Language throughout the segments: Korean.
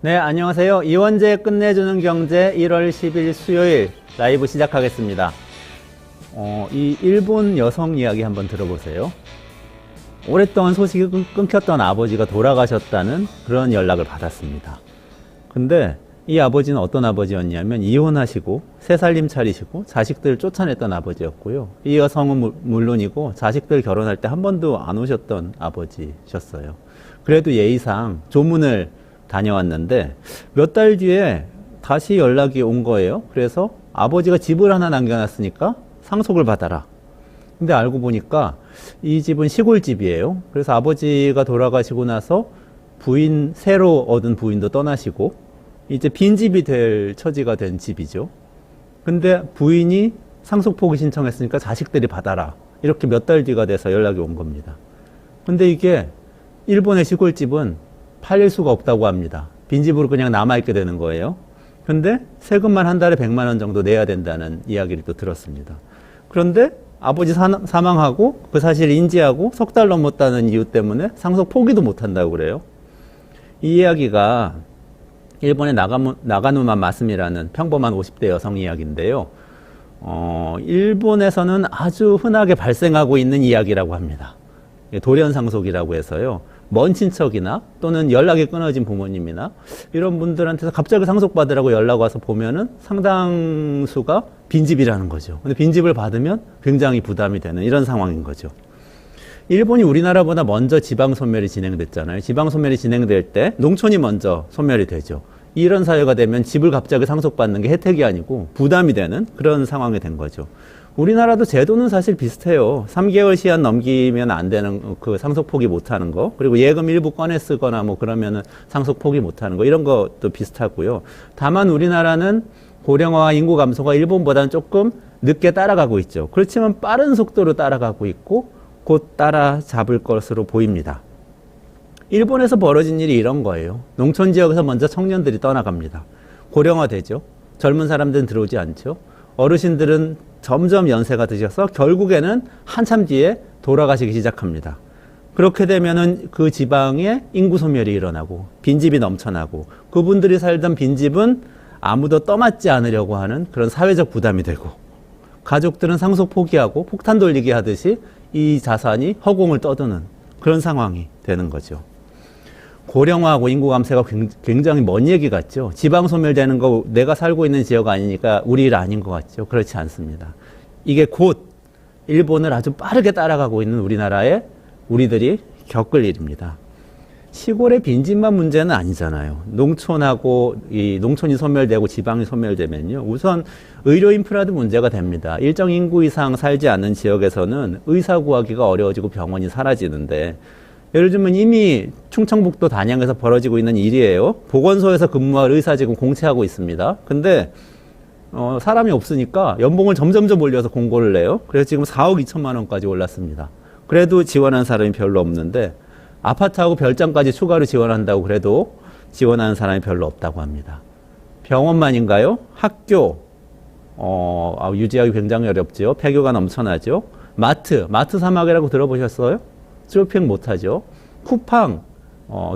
네, 안녕하세요. 이원재 끝내주는 경제 1월 10일 수요일 라이브 시작하겠습니다. 이 일본 여성 이야기 한번 들어보세요. 오랫동안 소식이 끊겼던 아버지가 돌아가셨다는 그런 연락을 받았습니다. 근데 이 아버지는 어떤 아버지였냐면 이혼하시고 새 살림 차리시고 자식들 쫓아냈던 아버지였고요. 이 여성은 물론이고 자식들 결혼할 때 한 번도 안 오셨던 아버지셨어요. 그래도 예의상 조문을 다녀왔는데 몇 달 뒤에 다시 연락이 온 거예요. 그래서 아버지가 집을 하나 남겨놨으니까 상속을 받아라. 근데 알고 보니까 이 집은 시골집이에요. 그래서 아버지가 돌아가시고 나서 새로 얻은 부인도 떠나시고 이제 빈집이 될 처지가 된 집이죠. 근데 부인이 상속 포기 신청했으니까 자식들이 받아라. 이렇게 몇 달 뒤가 돼서 연락이 온 겁니다. 근데 이게 일본의 시골집은 팔릴 수가 없다고 합니다. 빈집으로 그냥 남아있게 되는 거예요. 근데 세금만 한 달에 100만 원 정도 내야 된다는 이야기를 또 들었습니다. 그런데 아버지 사망하고 그 사실을 인지하고 석 달 넘었다는 이유 때문에 상속 포기도 못한다고 그래요. 이 이야기가 일본의 나가누마 마스미라는 평범한 50대 여성 이야기인데요. 일본에서는 아주 흔하게 발생하고 있는 이야기라고 합니다. 돌연상속이라고 해서요. 먼 친척이나 또는 연락이 끊어진 부모님이나 이런 분들한테서 갑자기 상속받으라고 연락 와서 보면은 상당수가 빈집이라는 거죠. 근데 빈집을 받으면 굉장히 부담이 되는 이런 상황인 거죠. 일본이 우리나라보다 먼저 지방소멸이 진행됐잖아요. 지방소멸이 진행될 때 농촌이 먼저 소멸이 되죠. 이런 사회가 되면 집을 갑자기 상속받는 게 혜택이 아니고 부담이 되는 그런 상황이 된 거죠. 우리나라도 제도는 사실 비슷해요. 3개월 시한 넘기면 안 되는 그 상속 포기 못 하는 거, 그리고 예금 일부 꺼내 쓰거나 뭐 그러면은 상속 포기 못 하는 거, 이런 것도 비슷하고요. 다만 우리나라는 고령화와 인구 감소가 일본보다는 조금 늦게 따라가고 있죠. 그렇지만 빠른 속도로 따라가고 있고 곧 따라잡을 것으로 보입니다. 일본에서 벌어진 일이 이런 거예요. 농촌 지역에서 먼저 청년들이 떠나갑니다. 고령화되죠. 젊은 사람들은 들어오지 않죠. 어르신들은 점점 연세가 드셔서 결국에는 한참 뒤에 돌아가시기 시작합니다. 그렇게 되면은 그 지방에 인구 소멸이 일어나고 빈집이 넘쳐나고 그분들이 살던 빈집은 아무도 떠맡지 않으려고 하는 그런 사회적 부담이 되고 가족들은 상속 포기하고 폭탄 돌리기 하듯이 이 자산이 허공을 떠드는 그런 상황이 되는 거죠. 고령화하고 인구 감소가 굉장히 먼 얘기 같죠. 지방 소멸되는 거 내가 살고 있는 지역 아니니까 우리 일 아닌 것 같죠. 그렇지 않습니다. 이게 곧 일본을 아주 빠르게 따라가고 있는 우리들이 겪을 일입니다. 시골의 빈집만 문제는 아니잖아요. 농촌이 소멸되고 지방이 소멸되면요. 우선 의료 인프라도 문제가 됩니다. 일정 인구 이상 살지 않는 지역에서는 의사 구하기가 어려워지고 병원이 사라지는데, 예를 들면 이미 충청북도 단양에서 벌어지고 있는 일이에요. 보건소에서 근무할 의사 지금 공채하고 있습니다. 근데 사람이 없으니까 연봉을 점점점 올려서 공고를 내요. 그래서 지금 4억 2천만 원까지 올랐습니다. 그래도 지원하는 사람이 별로 없는데 아파트하고 별장까지 추가로 지원한다고 그래도 지원하는 사람이 별로 없다고 합니다. 병원만인가요? 학교 유지하기 굉장히 어렵죠. 폐교가 넘쳐나죠. 마트 사막이라고 들어보셨어요? 쇼핑 못하죠. 쿠팡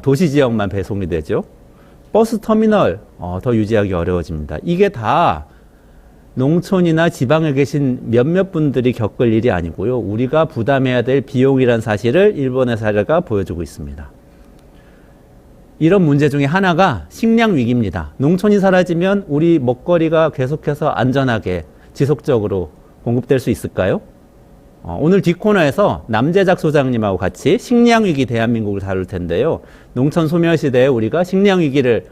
도시 지역만 배송이 되죠. 버스 터미널 더 유지하기 어려워집니다. 이게 다 농촌이나 지방에 계신 몇몇 분들이 겪을 일이 아니고요. 우리가 부담해야 될 비용이란 사실을 일본의 사례가 보여주고 있습니다. 이런 문제 중에 하나가 식량 위기입니다. 농촌이 사라지면 우리 먹거리가 계속해서 안전하게 지속적으로 공급될 수 있을까요? 오늘 뒷코너에서 남재작 소장님하고 같이 식량 위기 대한민국을 다룰 텐데요. 농촌 소멸 시대에 우리가 식량 위기를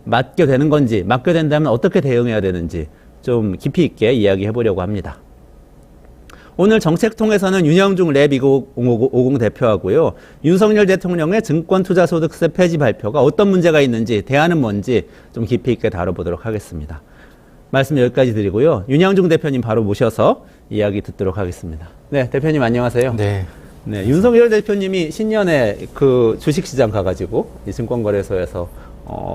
맞게 되는 건지, 맞게 된다면 어떻게 대응해야 되는지 좀 깊이 있게 이야기해 보려고 합니다. 오늘 정책통에서는 윤영중 랩2050 대표하고요. 윤석열 대통령의 증권투자소득세 폐지 발표가 어떤 문제가 있는지, 대안은 뭔지 좀 깊이 있게 다뤄보도록 하겠습니다. 말씀 여기까지 드리고요. 윤영중 대표님 바로 모셔서 이야기 듣도록 하겠습니다. 네, 대표님 안녕하세요. 네. 네, 윤석열 대표님이 신년에 그 주식시장 가가지고 이 증권거래소에서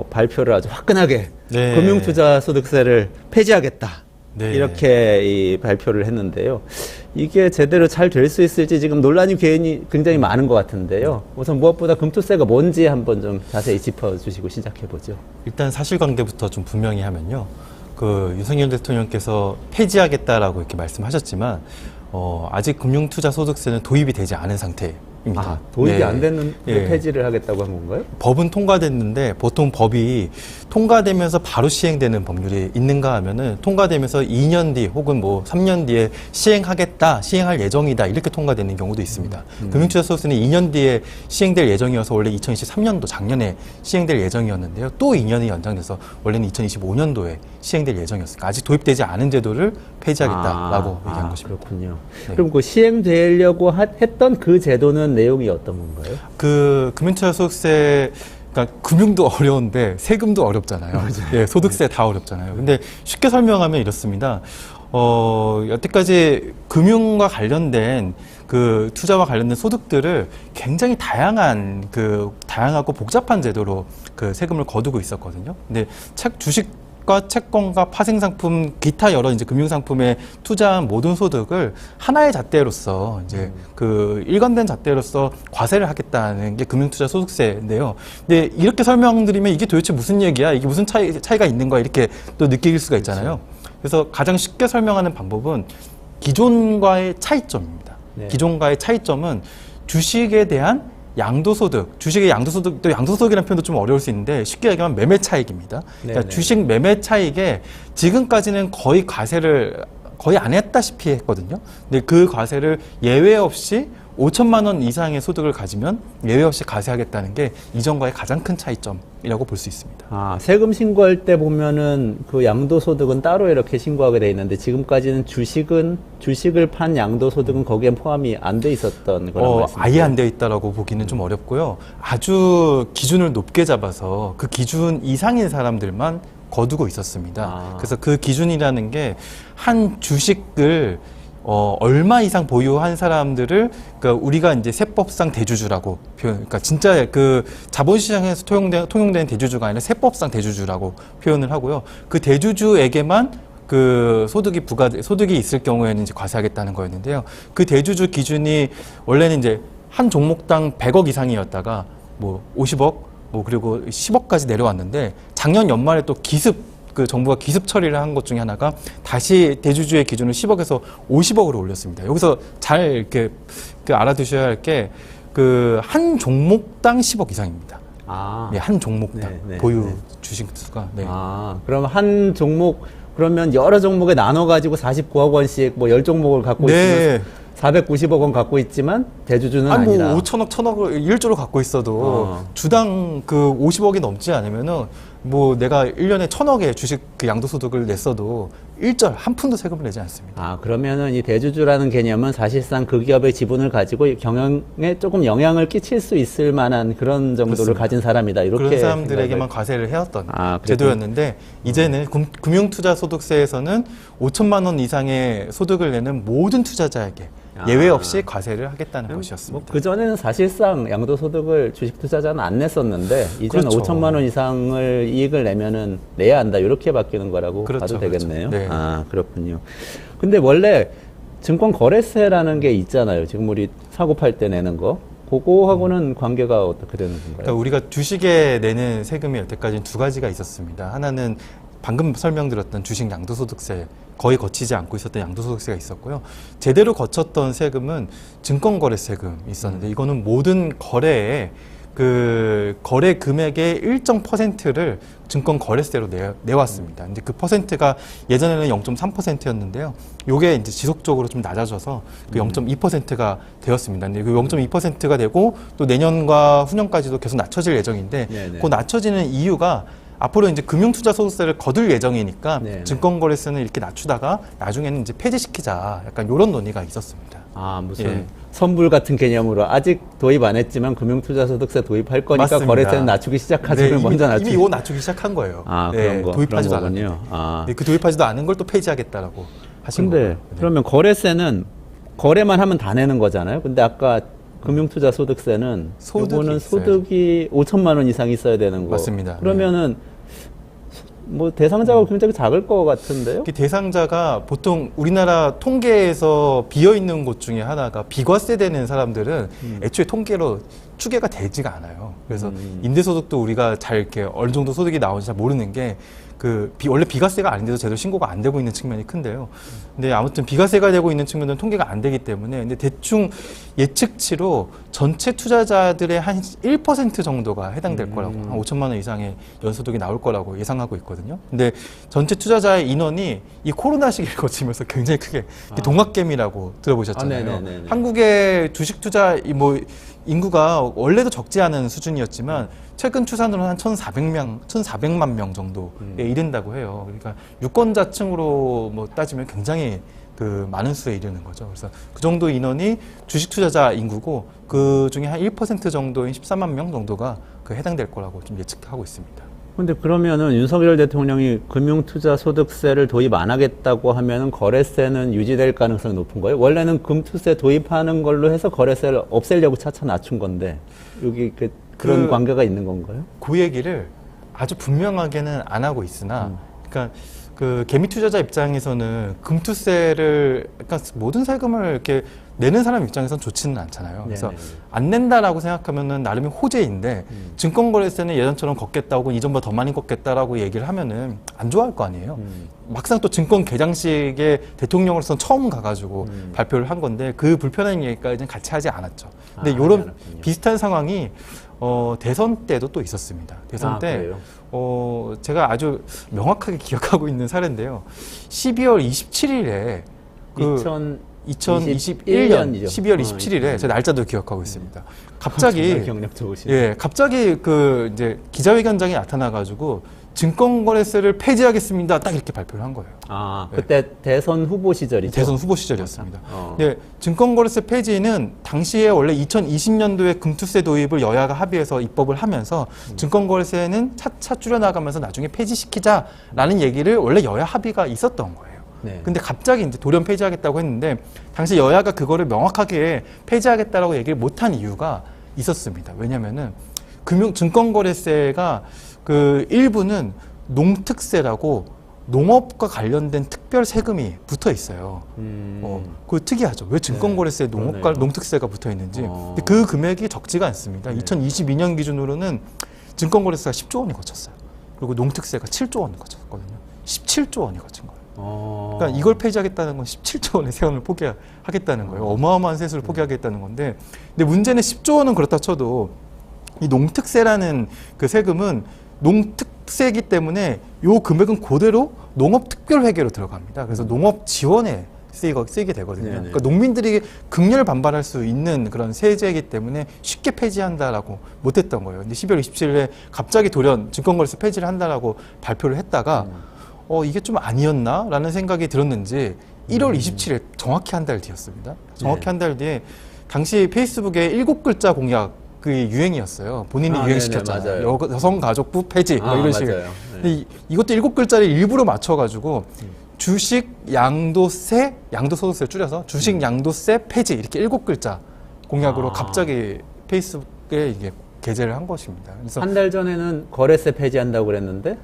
발표를 아주 화끈하게 네. 금융투자소득세를 폐지하겠다. 네. 이렇게 이 발표를 했는데요. 이게 제대로 잘 될 수 있을지 지금 논란이 굉장히 많은 것 같은데요. 우선 무엇보다 금투세가 뭔지 한번 좀 자세히 짚어주시고 시작해보죠. 일단 사실관계부터 좀 분명히 하면요. 그 윤석열 대통령께서 폐지하겠다라고 이렇게 말씀하셨지만 아직 금융투자소득세는 도입이 되지 않은 상태입니다. 아, 도입이 네. 안 됐는데 예. 폐지를 하겠다고 한 건가요? 법은 통과됐는데 보통 법이 통과되면서 바로 시행되는 법률이 있는가 하면은 통과되면서 2년 뒤 혹은 뭐 3년 뒤에 시행할 예정이다 이렇게 통과되는 경우도 있습니다. 금융투자소득세는 2년 뒤에 시행될 예정이어서 원래 2023년도 작년에 시행될 예정이었는데요. 또 2년이 연장돼서 원래는 2025년도에 시행될 예정이었으니까 아직 도입되지 않은 제도를 폐지하겠다라고 얘기한 것입니다. 그렇군요. 네. 그럼 그 시행되려고 했던 그 제도는 내용이 어떤 건가요? 그 금융투자소득세 그러니까 금융도 어려운데 세금도 어렵잖아요. 예, 소득세 다 어렵잖아요. 근데 쉽게 설명하면 이렇습니다. 여태까지 금융과 관련된 그 투자와 관련된 소득들을 굉장히 다양하고 복잡한 제도로 그 세금을 거두고 있었거든요. 근데 주식과 채권과 파생상품, 기타 여러 이제 금융상품에 투자한 모든 소득을 하나의 잣대로서 이제 그 일관된 잣대로서 과세를 하겠다는 게 금융투자 소득세인데요. 근데 이렇게 설명드리면 이게 도대체 무슨 얘기야? 이게 무슨 차이가 있는 거야? 이렇게 또 느낄 수가 있잖아요. 그래서 가장 쉽게 설명하는 방법은 기존과의 차이점입니다. 네. 기존과의 차이점은 주식에 대한 양도소득, 주식의 양도소득, 또 양도소득이라는 표현도 좀 어려울 수 있는데 쉽게 얘기하면 매매 차익입니다. 그러니까 주식 매매 차익에 지금까지는 거의 과세를 거의 안 했다시피 했거든요. 근데 그 과세를 예외 없이 5천만 원 이상의 소득을 가지면 예외 없이 과세하겠다는 게 이전과의 가장 큰 차이점이라고 볼 수 있습니다. 아, 세금 신고할 때 보면은 그 양도소득은 따로 이렇게 신고하게 돼 있는데 지금까지는 주식을 판 양도소득은 거기에 포함이 안 돼 있었던 거란 말씀이죠? 아예 안 되어 있다라고 보기는 좀 어렵고요. 아주 기준을 높게 잡아서 그 기준 이상인 사람들만 거두고 있었습니다. 그래서 그 기준이라는 게 한 주식을 얼마 이상 보유한 사람들을 그러니까 우리가 이제 세법상 대주주라고 그러니까 진짜 그 자본시장에서 통용되는 대주주가 아니라 세법상 대주주라고 표현을 하고요. 그 대주주에게만 그 소득이 있을 경우에는 이제 과세하겠다는 거였는데요. 그 대주주 기준이 원래는 이제 한 종목당 100억 이상이었다가 뭐 50억 뭐 그리고 10억까지 내려왔는데 작년 연말에 또 정부가 기습 처리를 한 것 중에 하나가 다시 대주주의 기준을 10억에서 50억으로 올렸습니다. 여기서 잘 이렇게 알아두셔야 할 게 그 한 종목당 10억 이상입니다. 네, 한 종목당 보유 주식 수가. 네. 그럼 한 종목 그러면 여러 종목에 나눠 가지고 49억 원씩 뭐 10종목을 갖고 있으면 490억 원 갖고 있지만 대주주는 아니다. 뭐 5천억, 1천억을 1조로 갖고 있어도 주당 그 50억이 넘지 않으면은 뭐 내가 1년에 1,000억의 주식 그 양도소득을 냈어도 한 푼도 세금을 내지 않습니다. 그러면은 이 대주주라는 개념은 사실상 그 기업의 지분을 가지고 경영에 조금 영향을 끼칠 수 있을 만한 그런 정도를 그렇습니다. 가진 사람이다. 이렇게 그런 사람들에게만 과세를 해왔던 제도였는데 이제는 금융투자소득세에서는 5천만 원 이상의 소득을 내는 모든 투자자에게 예외 없이 과세를 하겠다는 것이었습니다. 그전에는 사실상 양도소득을 주식 투자자는 안 냈었는데 이제는 그렇죠. 5천만 원 이상을 이익을 내면은 내야 한다. 이렇게 바뀌는 거라고 봐도 되겠네요. 네. 그렇군요. 근데 원래 증권거래세라는 게 있잖아요. 지금 우리 사고 팔 때 내는 거. 그거하고는 관계가 어떻게 되는 건가요? 그러니까 우리가 주식에 내는 세금이 여태까지 두 가지가 있었습니다. 하나는 방금 설명드렸던 주식 양도소득세 거의 거치지 않고 있었던 양도소득세가 있었고요. 제대로 거쳤던 세금은 증권거래세금이 있었는데 이거는 모든 거래에 그 거래 금액의 일정 퍼센트를 증권거래세로 내왔습니다. 근데 그 퍼센트가 예전에는 0.3%였는데요. 요게 이제 지속적으로 좀 낮아져서 그 0.2%가 되었습니다. 근데 그 0.2%가 되고 또 내년과 후년까지도 계속 낮춰질 예정인데 그 낮춰지는 이유가 앞으로 이제 금융투자소득세를 거둘 예정이니까 증권거래세는 이렇게 낮추다가 나중에는 이제 폐지시키자 약간 이런 논의가 있었습니다. 무슨 선불 같은 개념으로 아직 도입 안 했지만 금융투자소득세 도입할 거니까 맞습니다. 거래세는 낮추기 시작하지만 먼저 이미 이거 낮추기 시작한 거예요. 그런 거. 도입하지도 그런 거군요. 않았는데 그 도입하지도 않은 걸 또 폐지하겠다라고 하신 거예요. 근데 그러면 거래세는 거래만 하면 다 내는 거잖아요. 근데 아까 금융투자소득세는 요거는 소득이 5천만 원 이상 있어야 되는 거. 맞습니다. 그러면은 뭐 대상자가 굉장히 작을 것 같은데요. 그 대상자가 보통 우리나라 통계에서 비어 있는 곳 중에 하나가 비과세 되는 사람들은 애초에 통계로 추계가 되지가 않아요. 그래서 임대소득도 우리가 잘 이렇게 어느 정도 소득이 나오는지 잘 모르는 게 원래 비과세가 아닌데도 제대로 신고가 안 되고 있는 측면이 큰데요. 근데 아무튼 비과세가 되고 있는 측면은 통계가 안 되기 때문에 근데 대충 예측치로 전체 투자자들의 한 1% 정도가 해당될 거라고 한 5천만 원 이상의 연소득이 나올 거라고 예상하고 있거든요. 근데 전체 투자자의 인원이 이 코로나 시기를 거치면서 굉장히 크게 동학개미라고 들어보셨잖아요. 한국의 주식 투자 인구가 원래도 적지 않은 수준이었지만 최근 추산으로 한 1,400만 명 정도에 이른다고 해요. 그러니까 유권자층으로 뭐 따지면 굉장히 많은 수에 이르는 거죠. 그래서 그 정도 인원이 주식 투자자 인구고 그 중에 한 1% 정도인 13만 명 정도가 해당될 거라고 좀 예측하고 있습니다. 근데 그러면은 윤석열 대통령이 금융투자소득세를 도입 안 하겠다고 하면은 거래세는 유지될 가능성이 높은 거예요? 원래는 금투세 도입하는 걸로 해서 거래세를 없애려고 차차 낮춘 건데 여기 그런 관계가 있는 건가요? 그 얘기를 아주 분명하게는 안 하고 있으나 그러니까 개미 투자자 입장에서는 금투세를 그러니까 모든 세금을 이렇게 내는 사람 입장에서는 좋지는 않잖아요. 그래서 네네. 안 낸다라고 생각하면은 나름의 호재인데 증권거래세는 예전처럼 걷겠다고 이전보다 더 많이 걷겠다라고 얘기를 하면은 안 좋아할 거 아니에요. 막상 또 증권 개장식에 대통령으로서 처음 가가지고 발표를 한 건데 그 불편한 얘기까지는 같이 하지 않았죠. 근데 이런 비슷한 상황이 대선 때도 또 있었습니다. 대선 때 그래요? 제가 아주 명확하게 기억하고 있는 사례인데요. 12월 27일에 2021년 12월 27일에 제 날짜도 기억하고 있습니다. 갑자기 경력 좋으시네요. 예, 갑자기 이제 기자회견장에 나타나가지고 증권거래세를 폐지하겠습니다. 딱 이렇게 발표를 한 거예요. 그때 대선 후보 시절이죠. 대선 후보 시절이었습니다. 예, 증권거래세 폐지는 당시에 원래 2020년도에 금투세 도입을 여야가 합의해서 입법을 하면서 증권거래세는 차차 줄여나가면서 나중에 폐지시키자라는 얘기를 원래 여야 합의가 있었던 거예요. 네. 근데 갑자기 이제 돌연 폐지하겠다고 했는데 당시 여야가 그거를 명확하게 폐지하겠다라고 얘기를 못한 이유가 있었습니다. 왜냐면은 증권거래세가 일부는 농특세라고 농업과 관련된 특별 세금이 붙어 있어요. 그거 특이하죠. 왜 증권거래세에 농업과 농특세가 붙어 있는지. 근데 그 금액이 적지가 않습니다. 2022년 기준으로는 증권거래세가 10조 원이 거쳤어요. 그리고 농특세가 7조 원이 거쳤거든요. 17조 원이 거친 거예요. 그러니까 이걸 폐지하겠다는 건 17조 원의 세원을 포기하겠다는 거예요. 어마어마한 세수를 포기하겠다는 건데, 근데 문제는 10조 원은 그렇다 쳐도 이 농특세라는 그 세금은 농특세이기 때문에 요 금액은 그대로 농업특별회계로 들어갑니다. 그래서 농업 지원에 쓰이게 되거든요. 네네. 그러니까 농민들이 극렬 반발할 수 있는 그런 세제이기 때문에 쉽게 폐지한다라고 못했던 거예요. 근데 12월 27일에 갑자기 돌연 증권거래세 폐지를 한다라고 발표를 했다가 이게 좀 아니었나라는 생각이 들었는지 1월 27일 정확히 한 달 뒤였습니다. 정확히 한 달 뒤에 당시 페이스북에 7글자 공약 그 유행이었어요. 본인이 유행시켰잖아요. 여성가족부 폐지 이런 식으로. 근데 이것도 7글자를 일부러 맞춰가지고 주식 양도세, 양도소득세 줄여서 주식 양도세 폐지 이렇게 7글자 공약으로 갑자기 페이스북에 이게 게재를 한 것입니다. 그래서 한 달 전에는 거래세 폐지한다고 그랬는데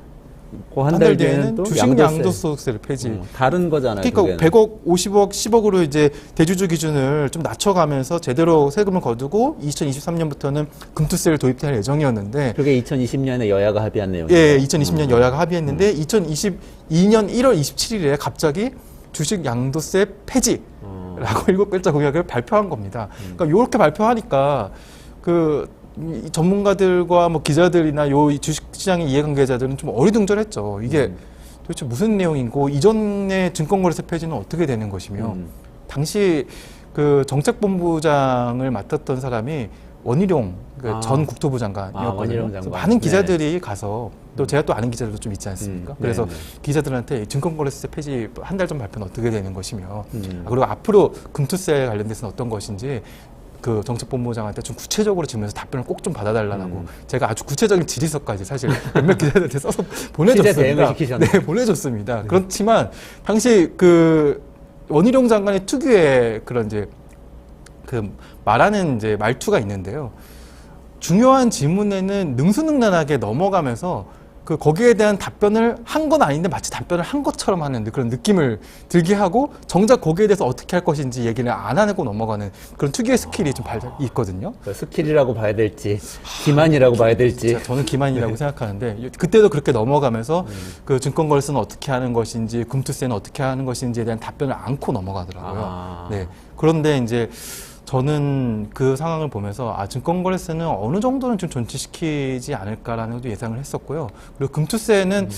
그 한 달 뒤에는 또 주식 양도소득세를 폐지. 다른 거잖아요. 그러니까 100억, 50억, 10억으로 이제 대주주 기준을 좀 낮춰가면서 제대로 세금을 거두고 2023년부터는 금투세를 도입할 예정이었는데 그게 2020년에 여야가 합의한 내용이에요. 예, 2020년 여야가 합의했는데 2022년 1월 27일에 갑자기 주식 양도세 폐지라고 7글자 공약을 발표한 겁니다. 그러니까 이렇게 발표하니까 이 전문가들과 뭐 기자들이나 요 주식시장의 이해관계자들은 좀 어리둥절했죠. 이게 도대체 무슨 내용이고 이전의 증권거래세 폐지는 어떻게 되는 것이며 당시 정책본부장을 맡았던 사람이 원희룡 전 국토부 장관이었거든요. 그래서 많은 기자들이 가서 또 제가 또 아는 기자들도 좀 있지 않습니까? 그래서 기자들한테 증권거래세 폐지 한 달 전 발표는 어떻게 되는 것이며 그리고 앞으로 금투세 관련돼서는 어떤 것인지 정책본부장한테 좀 구체적으로 질문해서 답변을 꼭 좀 받아달라고 제가 아주 구체적인 질의서까지 사실 몇몇 기자들한테 써서 보내줬습니다. 네, 보내줬습니다. 그렇지만 당시 원희룡 장관의 특유의 그런 이제 말하는 이제 말투가 있는데요. 중요한 질문에는 능수능란하게 넘어가면서 그 거기에 대한 답변을 한 건 아닌데 마치 답변을 한 것처럼 하는 그런 느낌을 들게 하고 정작 거기에 대해서 어떻게 할 것인지 얘기를 안 하고 넘어가는 그런 특유의 스킬이 좀 있거든요. 스킬이라고 봐야 될지 기만이라고 봐야 될지. 저는 기만이라고 생각하는데 그때도 그렇게 넘어가면서 그 증권거래소는 어떻게 하는 것인지 금투세는 어떻게 하는 것인지에 대한 답변을 않고 넘어가더라고요. 네. 그런데 이제 저는 그 상황을 보면서 증권거래세는 어느 정도는 좀 존치시키지 않을까라는 것도 예상을 했었고요. 그리고 금투세는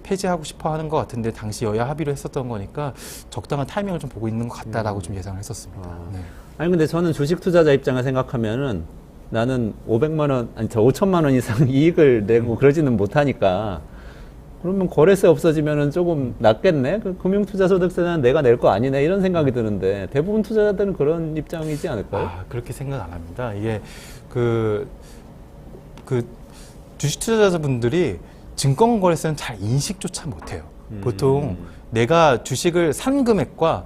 폐지하고 싶어 하는 것 같은데 당시 여야 합의로 했었던 거니까 적당한 타이밍을 좀 보고 있는 것 같다라고 좀 예상을 했었습니다. 네. 아니 근데 저는 주식 투자자 입장을 생각하면은 나는 500만 원, 아니 저 5천만 원 이상 이익을 내고 그러지는 못하니까 그러면 거래세 없어지면은 조금 낫겠네? 그 금융투자소득세는 내가 낼 거 아니네? 이런 생각이 드는데 대부분 투자자들은 그런 입장이지 않을까요? 그렇게 생각 안 합니다. 이게 그 주식 투자자분들이 증권거래세는 잘 인식조차 못해요. 보통 내가 주식을 산 금액과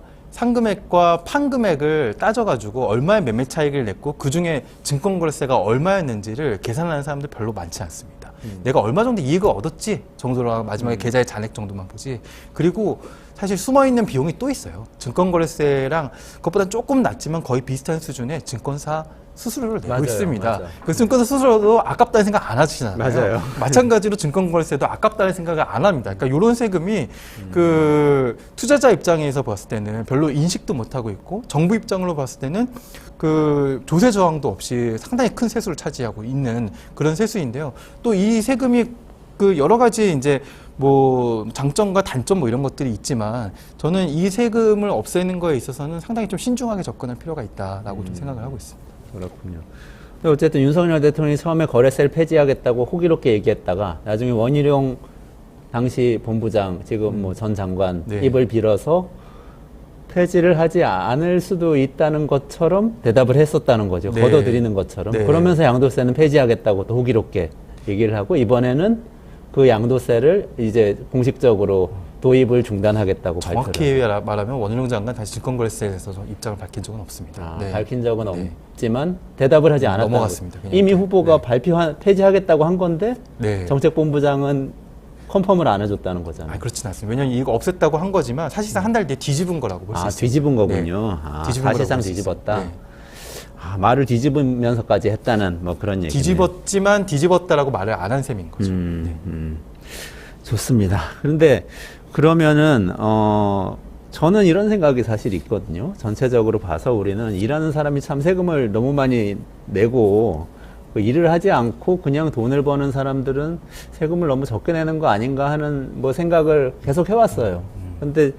판 금액을 따져가지고 얼마의 매매 차익을 냈고 그 중에 증권거래세가 얼마였는지를 계산하는 사람들 별로 많지 않습니다. 내가 얼마 정도 이익을 얻었지 정도로 마지막에 계좌의 잔액 정도만 보지. 그리고 사실 숨어있는 비용이 또 있어요. 증권거래세랑 그것보다 조금 낮지만 거의 비슷한 수준의 증권사 수수료를 내고 있습니다. 맞아. 그 증권사 수수료도 아깝다는 생각 안 하시잖아요. 맞아요. 마찬가지로 증권거래세도 아깝다는 생각을 안 합니다. 그러니까 이런 세금이 그 투자자 입장에서 봤을 때는 별로 인식도 못 하고 있고 정부 입장으로 봤을 때는 그 조세 저항도 없이 상당히 큰 세수를 차지하고 있는 그런 세수인데요. 또 이 세금이 그 여러 가지 이제 뭐 장점과 단점 뭐 이런 것들이 있지만 저는 이 세금을 없애는 거에 있어서는 상당히 좀 신중하게 접근할 필요가 있다라고 좀 생각을 하고 있습니다. 그렇군요. 근데 어쨌든 윤석열 대통령이 처음에 거래세를 폐지하겠다고 호기롭게 얘기했다가 나중에 원희룡 당시 본부장 지금 뭐 전 장관 네. 입을 빌어서 폐지를 하지 않을 수도 있다는 것처럼 대답을 했었다는 거죠. 네. 걷어들이는 것처럼. 네. 그러면서 양도세는 폐지하겠다고 또 호기롭게 얘기를 하고 이번에는 그 양도세를 이제 공식적으로 도입을 중단하겠다고 정확히 말하면 원희룡 장관 다시 증권거래세에 대해서 입장을 밝힌 적은 없습니다. 네. 밝힌 적은 없지만 대답을 하지 않았다고. 넘어갔습니다. 그냥. 이미 후보가 네. 폐지하겠다고 한 건데 네. 정책본부장은 컨펌을 안 해줬다는 거잖아요. 그렇진 않습니다. 왜냐하면 이거 없앴다고 한 거지만 사실상 한 달 뒤에 뒤집은 거라고 볼 수 있습니다. 뒤집은 거군요. 네. 뒤집은 사실상 거라고 볼수 뒤집었다. 네. 말을 뒤집으면서까지 했다는 뭐 그런 얘기. 뒤집었지만 뒤집었다라고 말을 안 한 셈인 거죠. 좋습니다. 그런데 그러면은 저는 이런 생각이 사실 있거든요. 전체적으로 봐서 우리는 일하는 사람이 참 세금을 너무 많이 내고 그 일을 하지 않고 그냥 돈을 버는 사람들은 세금을 너무 적게 내는 거 아닌가 하는 뭐 생각을 계속 해왔어요. 근데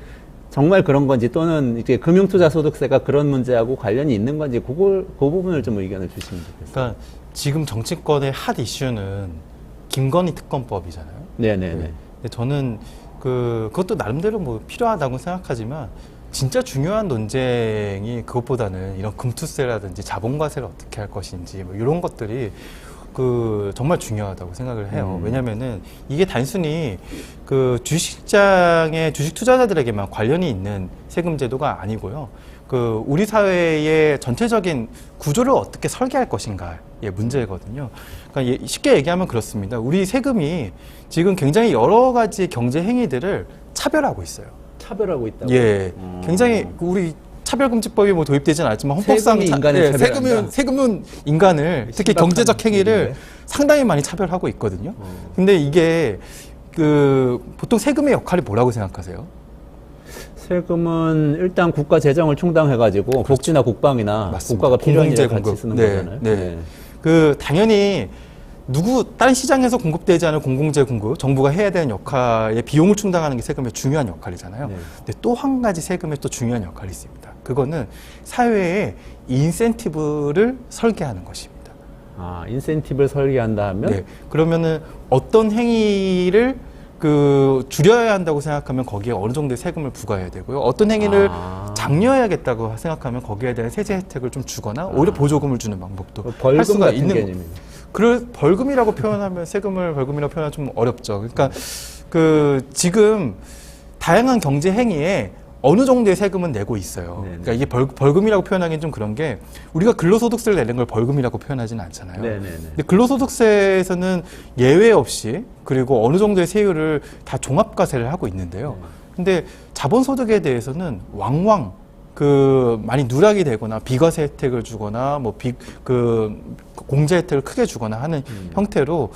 정말 그런 건지 또는 이제 금융투자소득세가 그런 문제하고 관련이 있는 건지 그 부분을 좀 의견을 주시면 좋겠어요. 그러니까 지금 정치권의 핫 이슈는 김건희 특검법이잖아요. 네네네. 근데 저는 그것도 나름대로 뭐 필요하다고 생각하지만 진짜 중요한 논쟁이 그것보다는 이런 금투세라든지 자본과세를 어떻게 할 것인지 뭐 이런 것들이 정말 중요하다고 생각을 해요. 왜냐면은 이게 단순히 그 주식시장의 주식 투자자들에게만 관련이 있는 세금 제도가 아니고요. 우리 사회의 전체적인 구조를 어떻게 설계할 것인가의 문제거든요. 그러니까 쉽게 얘기하면 그렇습니다. 우리 세금이 지금 굉장히 여러 가지 경제 행위들을 차별하고 있어요. 차별하고 있다고. 예, 굉장히 우리 차별금지법이 뭐 도입되진 않았지만 헌법상 세금은 인간을 특히 경제적 행위를 상당히 많이 차별하고 있거든요. 근데 이게 보통 세금의 역할이 뭐라고 생각하세요? 세금은 일단 국가 재정을 충당해가지고 그렇죠. 복지나 국방이나 맞습니다. 국가가 필요한 일에 공급. 같이 쓰는 거잖아요. 네. 당연히 다른 시장에서 공급되지 않은 공공재 공급, 정부가 해야 되는 역할의 비용을 충당하는 게 세금의 중요한 역할이잖아요. 네. 근데 또 한 가지 세금의 또 중요한 역할이 있습니다. 그거는 사회의 인센티브를 설계하는 것입니다. 인센티브를 설계한다 하면? 네. 그러면은 어떤 행위를 줄여야 한다고 생각하면 거기에 어느 정도의 세금을 부과해야 되고요. 어떤 행위를 장려해야겠다고 생각하면 거기에 대한 세제 혜택을 좀 주거나 오히려 보조금을 주는 방법도 할 수가 있는 개념입니다. 벌금이라고 표현하면 세금을 벌금이라고 표현하면 좀 어렵죠. 그러니까 지금 다양한 경제 행위에 어느 정도의 세금은 내고 있어요. 네네. 그러니까 이게 벌금이라고 표현하기는 좀 그런 게 우리가 근로소득세를 내는 걸 벌금이라고 표현하지는 않잖아요. 네네네. 근데 근로소득세에서는 예외 없이 그리고 어느 정도의 세율을 다 종합과세를 하고 있는데요. 근데 자본소득에 대해서는 왕왕 많이 누락이 되거나 비과세 혜택을 주거나 공제 혜택을 크게 주거나 하는 형태로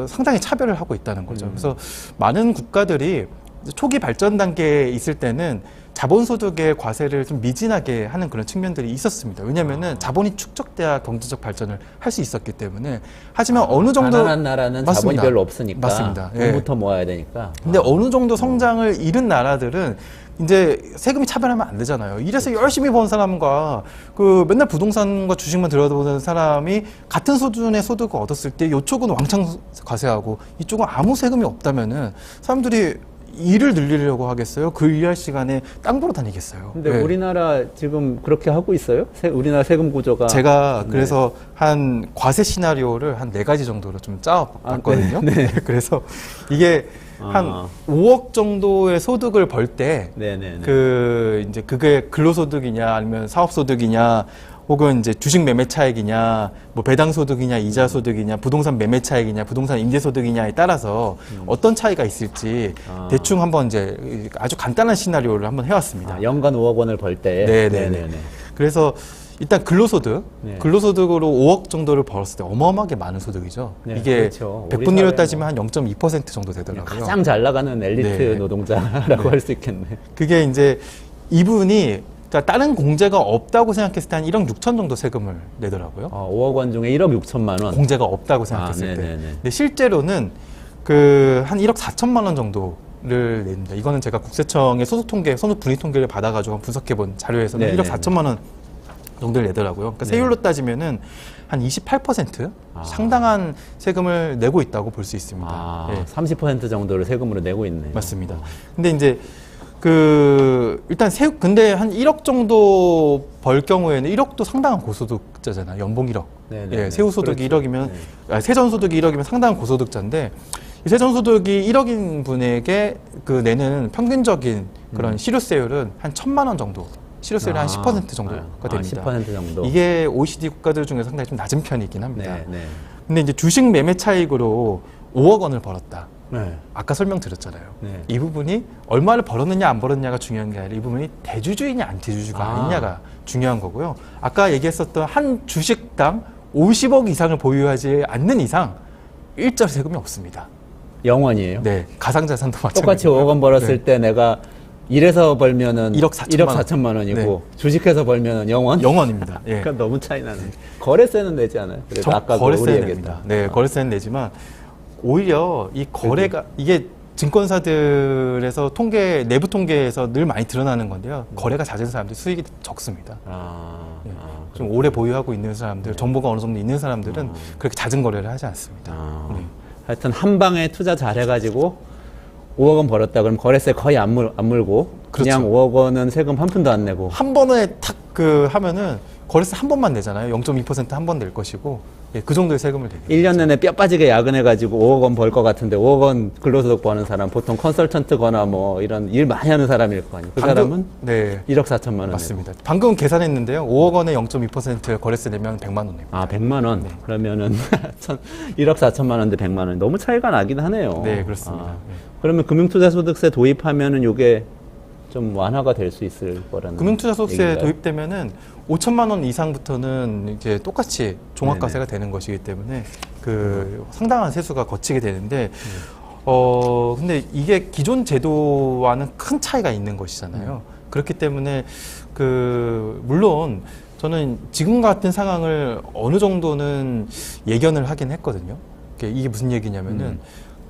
상당히 차별을 하고 있다는 거죠. 그래서 많은 국가들이 초기 발전 단계에 있을 때는 자본소득의 과세를 좀 미진하게 하는 그런 측면들이 있었습니다. 왜냐하면은 자본이 축적돼야 경제적 발전을 할 수 있었기 때문에. 하지만 어느 정도 가난한 나라는 자본이 맞습니다. 별로 없으니까 맞습니다. 돈부터 모아야 되니까. 근데 어느 정도 성장을 이룬 나라들은 이제 세금이 차별하면 안 되잖아요. 이래서 열심히 번 사람과 맨날 부동산과 주식만 들여다보는 사람이 같은 수준의 소득을 얻었을 때 이쪽은 왕창 과세하고 이쪽은 아무 세금이 없다면은 사람들이 일을 늘리려고 하겠어요? 그 일할 시간에 땅 보러 다니겠어요? 근데 네. 우리나라 지금 그렇게 하고 있어요? 우리나라 세금 구조가. 제가 그래서 한 과세 시나리오를 한 4가지 정도로 좀 짜봤거든요. 네. 그래서 이게 한 5억 정도의 소득을 벌 때 네네네. 이제 그게 근로소득이냐 아니면 사업소득이냐 혹은 이제 주식 매매 차익이냐, 뭐 배당 소득이냐, 이자 소득이냐, 부동산 매매 차익이냐, 부동산 임대 소득이냐에 따라서 어떤 차이가 있을지 대충 한번 이제 아주 간단한 시나리오를 한번 해왔습니다. 연간 5억 원을 벌 때. 네네네. 그래서 일단 근로소득, 네. 근로소득으로 5억 정도를 벌었을 때 어마어마하게 많은 소득이죠. 네, 이게 그렇죠. 우리 100분위로 사회 따지면 한 0.2% 정도 되더라고요. 가장 잘 나가는 엘리트 네. 노동자라고 할 수 있겠네. 그게 이제 이분이 다른 공제가 없다고 생각했을 때 한 1억 6천 정도 세금을 내더라고요. 5억 원 중에 1억 6천만 원. 공제가 없다고 생각했을 때. 네네네. 근데 실제로는 한 1억 4천만 원 정도를 냅니다. 이거는 제가 국세청의 소득 통계, 소득 분위 통계를 받아가지고 분석해 본 자료에서는 네네네. 1억 4천만 원 정도를 내더라고요. 그러니까 세율로 따지면은 한 28% 상당한 세금을 내고 있다고 볼 수 있습니다. 예. 30% 정도를 세금으로 내고 있네. 맞습니다. 근데 이제 일단 근데 한 1억 정도 벌 경우에는 1억도 상당한 고소득자잖아요. 연봉 1억. 네네. 예, 세후소득이 그렇죠. 1억이면, 세전소득이 1억이면 상당한 고소득자인데, 이 세전소득이 1억인 분에게 내는 평균적인 그런 실효세율은 한 1,000만 원 정도. 실효세율이 한 10% 정도가 됩니다. 10% 정도. 이게 OECD 국가들 중에 상당히 좀 낮은 편이긴 합니다. 네, 네. 근데 이제 주식 매매 차익으로 5억 원을 벌었다. 네. 아까 설명드렸잖아요. 네. 이 부분이 얼마를 벌었느냐 안 벌었느냐가 중요한 게 아니라 이 부분이 대주주이냐 안 대주주가 아니냐가 중요한 거고요. 아까 얘기했었던 한 주식당 50억 이상을 보유하지 않는 이상 일절 세금이 없습니다. 영원이에요? 네, 가상자산도 마찬가지고 똑같이 5억 원 벌었을 네. 때 내가 일해서 벌면은 1억 4천만 원이고 네. 주식해서 벌면은 영원? 영원입니다. 예. 그러니까 너무 차이 나네. 거래세는 내지 않아요? 그래서 아까 거래세는 우리 냅니다. 얘기했다. 네, 거래세는 내지만 오히려 이 거래가 이게 증권사들에서 내부 통계에서 늘 많이 드러나는 건데요. 거래가 잦은 사람들이 수익이 적습니다. 좀 오래 보유하고 있는 사람들, 정보가 어느 정도 있는 사람들은 그렇게 잦은 거래를 하지 않습니다. 하여튼 한 방에 투자 잘해가지고 5억 원 벌었다 그러면 거래세 거의 안 물고 그냥 그렇죠. 5억 원은 세금 한 푼도 안 내고 한 번에 탁 하면은 거래세 한 번만 내잖아요. 0.2% 한 번 낼 것이고 그 정도의 세금을 내요. 1년 내내 뼈 빠지게 야근해가지고 5억 원 벌 것 같은데 5억 원 근로소득 버는 사람 보통 컨설턴트거나 뭐 이런 일 많이 하는 사람일 거 아니에요. 그 사람은 네. 1억 4천만 원 맞습니다. 방금 계산했는데요. 5억 원에 0.2% 거래세 내면 100만 원 냅니다. 100만 원. 그러면은 1억 4천만 원인데 100만 원. 너무 차이가 나긴 하네요. 네, 그렇습니다. 네. 그러면 금융투자소득세 도입하면은 요게 좀 완화가 될 수 있을 거라는 금융투자소득세 얘기인가요? 도입되면은 5천만 원 이상부터는 이제 똑같이 종합과세가 되는 것이기 때문에 상당한 세수가 거치게 되는데 근데 이게 기존 제도와는 큰 차이가 있는 것이잖아요. 그렇기 때문에 물론 저는 지금 같은 상황을 어느 정도는 예견을 하긴 했거든요. 이게 무슨 얘기냐면은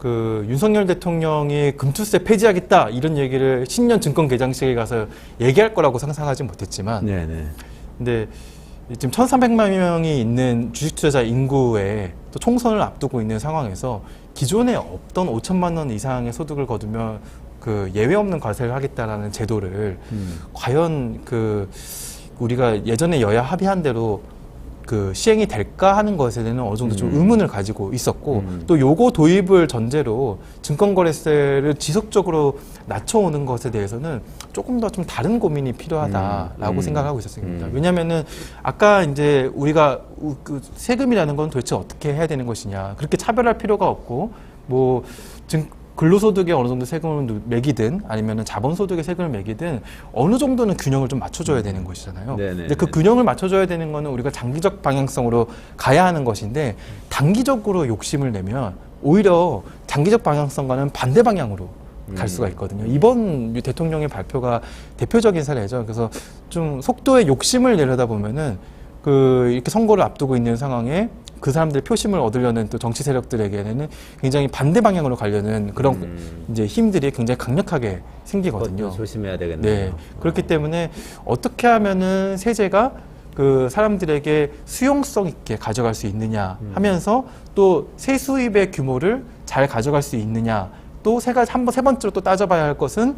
윤석열 대통령이 금투세 폐지하겠다 이런 얘기를 신년 증권 개장식에 가서 얘기할 거라고 상상하지 못했지만 네네. 근데 지금 1,300만 명이 있는 주식투자자 인구에 또 총선을 앞두고 있는 상황에서 기존에 없던 5천만 원 이상의 소득을 거두면 예외 없는 과세를 하겠다라는 제도를 과연 우리가 예전에 여야 합의한 대로 그 시행이 될까 하는 것에 대한 어느 정도 좀 의문을 가지고 있었고 또 요거 도입을 전제로 증권거래세를 지속적으로 낮춰오는 것에 대해서는 조금 더 좀 다른 고민이 필요하다라고 생각하고 있었습니다. 왜냐하면은 아까 이제 우리가 그 세금이라는 건 도대체 어떻게 해야 되는 것이냐, 그렇게 차별할 필요가 없고 뭐 근로소득에 어느 정도 세금을 매기든 아니면은 자본소득에 세금을 매기든 어느 정도는 균형을 좀 맞춰줘야 되는 것이잖아요. 근데 그 균형을 맞춰줘야 되는 거는 우리가 장기적 방향성으로 가야 하는 것인데 단기적으로 욕심을 내면 오히려 장기적 방향성과는 반대 방향으로 갈 수가 있거든요. 이번 대통령의 발표가 대표적인 사례죠. 그래서 좀 속도에 욕심을 내려다 보면은 그 이렇게 선거를 앞두고 있는 상황에 그 사람들의 표심을 얻으려는 또 정치 세력들에게는 굉장히 반대 방향으로 가려는 그런 이제 힘들이 굉장히 강력하게 생기거든요. 조심해야 되겠네요. 네. 그렇기 때문에 어떻게 하면은 세제가 그 사람들에게 수용성 있게 가져갈 수 있느냐 하면서 또 세수입의 규모를 잘 가져갈 수 있느냐, 또 세 번째로 또 따져봐야 할 것은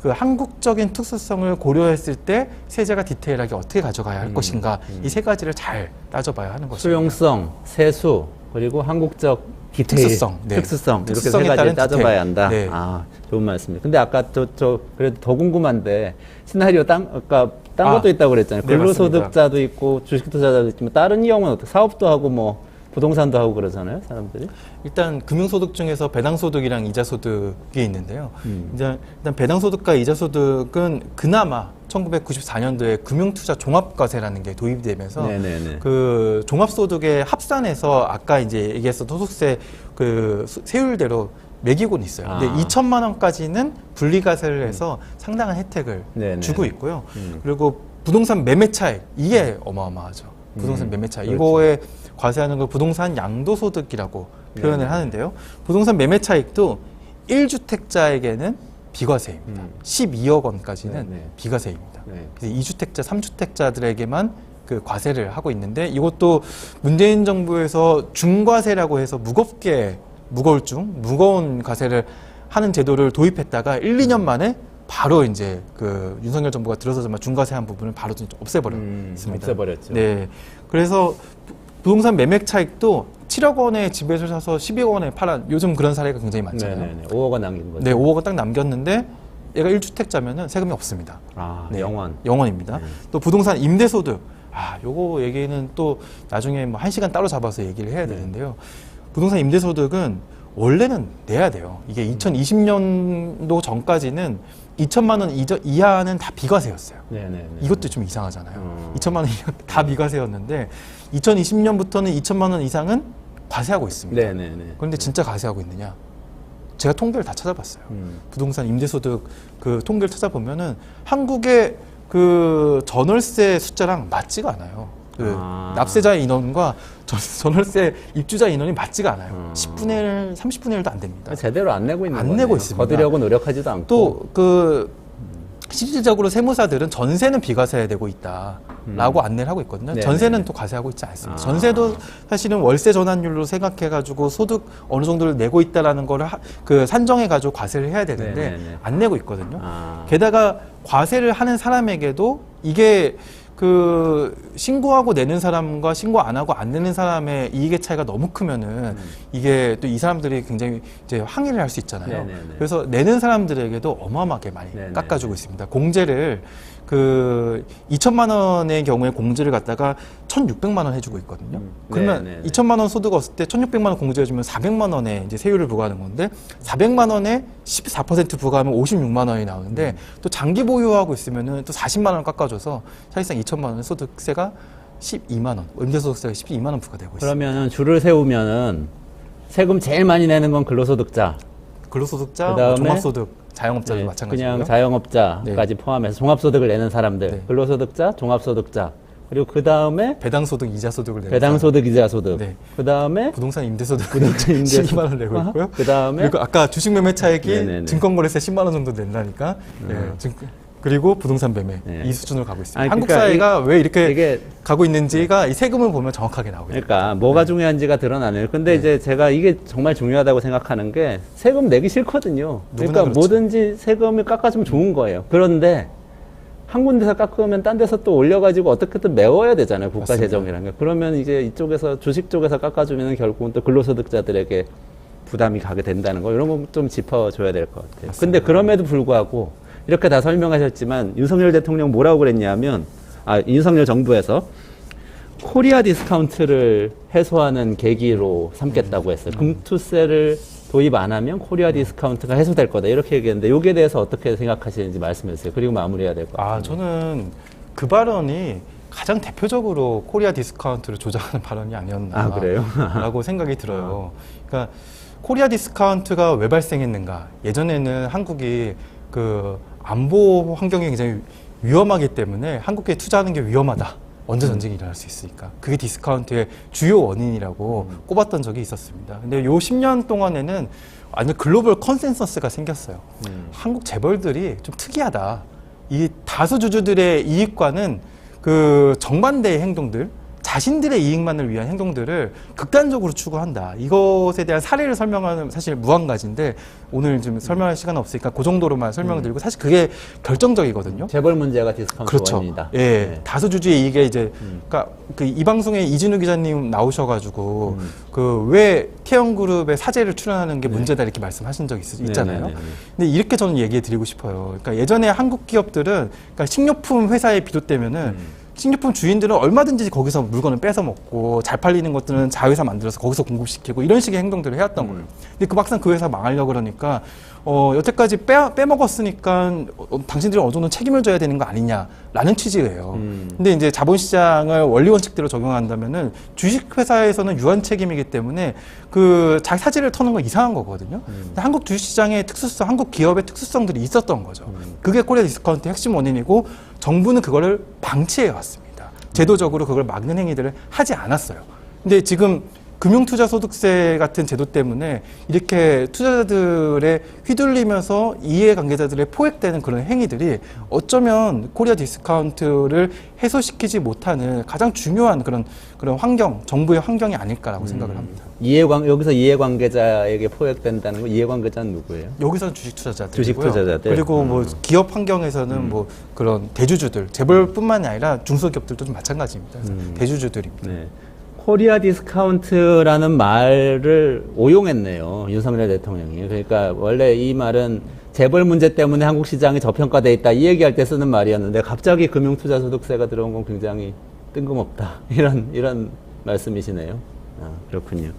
그 한국적인 특수성을 고려했을 때 세제가 디테일하게 어떻게 가져가야 할 것인가, 이 세 가지를 잘 따져봐야 하는 것입니다. 수용성, 세수, 그리고 한국적 디테일, 특수성, 네. 특수성 이렇게 세 특수성에 가지를 따른 따져봐야 디테일. 한다. 네. 아, 좋은 말씀입니다. 근데 아까 저 그래도 더 궁금한데 시나리오 아까 딴 것도 있다고 그랬잖아요. 네, 근로소득자도 있고 주식투자자도 있지만 다른 이용은 어떻게? 사업도 하고 뭐 부동산도 하고 그러잖아요, 사람들이. 일단 금융소득 중에서 배당소득이랑 이자소득이 있는데요. 일단 배당소득과 이자소득은 그나마 1994년도에 금융투자 종합과세라는 게 도입되면서 네네네. 그 종합소득에 합산해서 아까 이제 얘기했던 소득세 그 세율대로 매기고는 있어요. 근데 2천만 원까지는 분리과세를 해서 상당한 혜택을 네네. 주고 있고요. 그리고 부동산 매매 차익, 이게 어마어마하죠. 부동산 매매 차익. 이거에 과세하는 걸 부동산 양도소득이라고 표현을 하는데요. 부동산 매매 차익도 1주택자에게는 비과세입니다. 12억 원까지는 비과세입니다. 그래서 2주택자, 3주택자들에게만 그 과세를 하고 있는데, 이것도 문재인 정부에서 중과세라고 해서 무거운 과세를 하는 제도를 도입했다가 1, 2년 만에 바로 이제 그 윤석열 정부가 들어서자마자 중과세한 부분을 바로 없애버렸습니다. 없애버렸죠. 네. 그래서 부동산 매매 차익도 7억 원에 집에서 사서 12억 원에 팔아, 요즘 그런 사례가 굉장히 많잖아요. 네네네. 5억 원 남긴 거죠. 네, 5억 원 딱 남겼는데 얘가 1주택자면은 세금이 없습니다. 아, 네, 영원. 영원입니다. 또 부동산 임대소득. 요거 얘기는 또 나중에 뭐 1시간 따로 잡아서 얘기를 해야 되는데요. 부동산 임대소득은 원래는 내야 돼요. 이게 2020년도 전까지는 2천만 원 이하는 다 비과세였어요. 네네네. 이것도 좀 이상하잖아요. 2천만 원 이하 다 비과세였는데 2020년부터는 2천만 원 이상은 과세하고 있습니다. 네네네. 그런데 진짜 과세하고 있느냐? 제가 통계를 다 찾아봤어요. 부동산 임대소득 그 통계를 찾아보면은 한국의 그 전월세 숫자랑 맞지가 않아요. 그 납세자 인원과 전월세 입주자 인원이 맞지가 않아요. 10분의 1, 30분의 1도 안 됩니다. 제대로 안 내고 있는 안 거네요. 내고 있습니다. 거두려고 노력하지도 않고. 또 그 실질적으로 세무사들은 전세는 비과세되고 있다라고 안내를 하고 있거든요. 네네. 전세는 또 과세하고 있지 않습니다. 전세도 사실은 월세 전환율로 생각해가지고 소득 어느 정도를 내고 있다라는 거를 그 산정해가지고 과세를 해야 되는데 네네네. 안 내고 있거든요. 게다가 과세를 하는 사람에게도 이게 그 신고하고 내는 사람과 신고 안 하고 안 내는 사람의 이익의 차이가 너무 크면은 이게 또 이 사람들이 굉장히 이제 항의를 할 수 있잖아요. 네네네. 그래서 내는 사람들에게도 어마어마하게 많이 네네. 깎아주고 있습니다. 공제를 그 2천만 원의 경우에 공제를 갖다가 1,600만 원 해주고 있거든요. 그러면 네네네. 2천만 원 소득 없을 때 1,600만 원 공제해주면 400만 원의 이제 세율을 부과하는 건데 400만 원에 14% 부과하면 56만 원이 나오는데 또 장기 보유하고 있으면은 또 40만 원 깎아줘서 사실상 2천만 원의 소득세가 12만 원, 임대소득세가 12만 원 부과되고 있습니다. 그러면은 줄을 세우면은 세금 제일 많이 내는 건 근로소득자. 근로소득자, 그다음에 종합소득, 자영업자도 네, 마찬가지고요. 그냥 자영업자까지 포함해서 종합소득을 내는 사람들. 네. 근로소득자, 종합소득자. 그리고 그 다음에 배당소득, 이자소득을 내는 배당소득, 이자소득. 네. 그 다음에 부동산 임대소득 부동산 임대소득. 12만 원 내고 있고요. 그 다음에 그리고 아까 주식 매매 차익이 네네네. 증권거래세 10만 원 정도 낸다니까. 그리고 부동산 매매 네. 이 수준으로 가고 있습니다. 아니, 한국 그러니까 사회가 왜 이렇게 이게 가고 있는지가 이 세금을 보면 정확하게 나오고 있습니다. 그러니까 뭐가 중요한지가 드러나네요. 근데 이제 제가 이게 정말 중요하다고 생각하는 게 세금 내기 싫거든요. 그러니까 그렇죠. 뭐든지 세금을 깎아주면 좋은 거예요. 그런데 한 군데서 깎으면 딴 데서 또 올려가지고 어떻게든 메워야 되잖아요. 국가 맞습니다. 재정이라는 게. 그러면 이제 이쪽에서 주식 쪽에서 깎아주면 결국은 또 근로소득자들에게 부담이 가게 된다는 거, 이런 거 좀 짚어줘야 될 것 같아요. 맞습니다. 근데 그럼에도 불구하고 이렇게 다 설명하셨지만 윤석열 대통령 뭐라고 그랬냐면, 윤석열 정부에서 코리아 디스카운트를 해소하는 계기로 삼겠다고 했어요. 금투세를 도입 안 하면 코리아 디스카운트가 해소될 거다, 이렇게 얘기했는데 여기에 대해서 어떻게 생각하시는지 말씀해 주세요. 그리고 마무리해야 될 것 같아요. 저는 그 발언이 가장 대표적으로 코리아 디스카운트를 조장하는 발언이 아니었나 그래요? 라고 생각이 들어요. 그러니까 코리아 디스카운트가 왜 발생했는가? 예전에는 한국이 그 안보 환경이 굉장히 위험하기 때문에 한국에 투자하는 게 위험하다. 언제 전쟁이 일어날 수 있으니까. 그게 디스카운트의 주요 원인이라고 꼽았던 적이 있었습니다. 근데 요 10년 동안에는 완전 글로벌 컨센서스가 생겼어요. 한국 재벌들이 좀 특이하다. 이 다수 주주들의 이익과는 그 정반대의 행동들, 자신들의 이익만을 위한 행동들을 극단적으로 추구한다. 이것에 대한 사례를 설명하는 사실 무한가지인데 오늘 좀 설명할 시간은 없으니까 그 정도로만 설명을 드리고, 사실 그게 결정적이거든요. 재벌 문제가 디스카운트 그렇죠. 원인이다. 예, 네. 다수 주주의 이익에 이제 그러니까 그 이 방송에 이진우 기자님 나오셔가지고 그 왜 태영그룹의 사재를 출연하는 게 문제다 이렇게 말씀하신 적 있잖아요. 네. 근데 이렇게 저는 얘기해 드리고 싶어요. 그러니까 예전에 한국 기업들은 그러니까 식료품 회사에 비롯되면은 식료품 주인들은 얼마든지 거기서 물건을 뺏어 먹고 잘 팔리는 것들은 자회사 만들어서 거기서 공급시키고 이런 식의 행동들을 해왔던 거예요. 근데 그 막상 그 회사 망하려고 그러니까 여태까지 빼먹었으니까 당신들이 어느 정도 책임을 져야 되는 거 아니냐라는 취지예요. 근데 이제 자본시장을 원리 원칙대로 적용한다면은 주식회사에서는 유한 책임이기 때문에 그 자기 사지를 터는 건 이상한 거거든요. 근데 한국 주식시장의 특수성, 한국 기업의 특수성들이 있었던 거죠. 그게 코리아 디스카운트의 핵심 원인이고 정부는 그거를 방치해 왔습니다. 제도적으로 그걸 막는 행위들을 하지 않았어요. 근데 지금 금융투자소득세 같은 제도 때문에 이렇게 투자자들의 휘둘리면서 이해관계자들의 포획되는 그런 행위들이 어쩌면 코리아 디스카운트를 해소시키지 못하는 가장 중요한 그런 환경, 정부의 환경이 아닐까라고 생각을 합니다. 여기서 이해관계자에게 포획된다는 거, 이해관계자는 누구예요? 여기서는 주식 투자자들, 주식 투자자들. 그리고 뭐 기업 환경에서는 뭐 그런 대주주들, 재벌뿐만이 아니라 중소기업들도 좀 마찬가지입니다. 그래서 대주주들입니다. 네. 코리아 디스카운트라는 말을 오용했네요, 윤석열 대통령이. 그러니까 원래 이 말은 재벌 문제 때문에 한국 시장이 저평가돼 있다, 이 얘기할 때 쓰는 말이었는데 갑자기 금융투자소득세가 들어온 건 굉장히 뜬금없다, 이런 말씀이시네요. 그렇군요.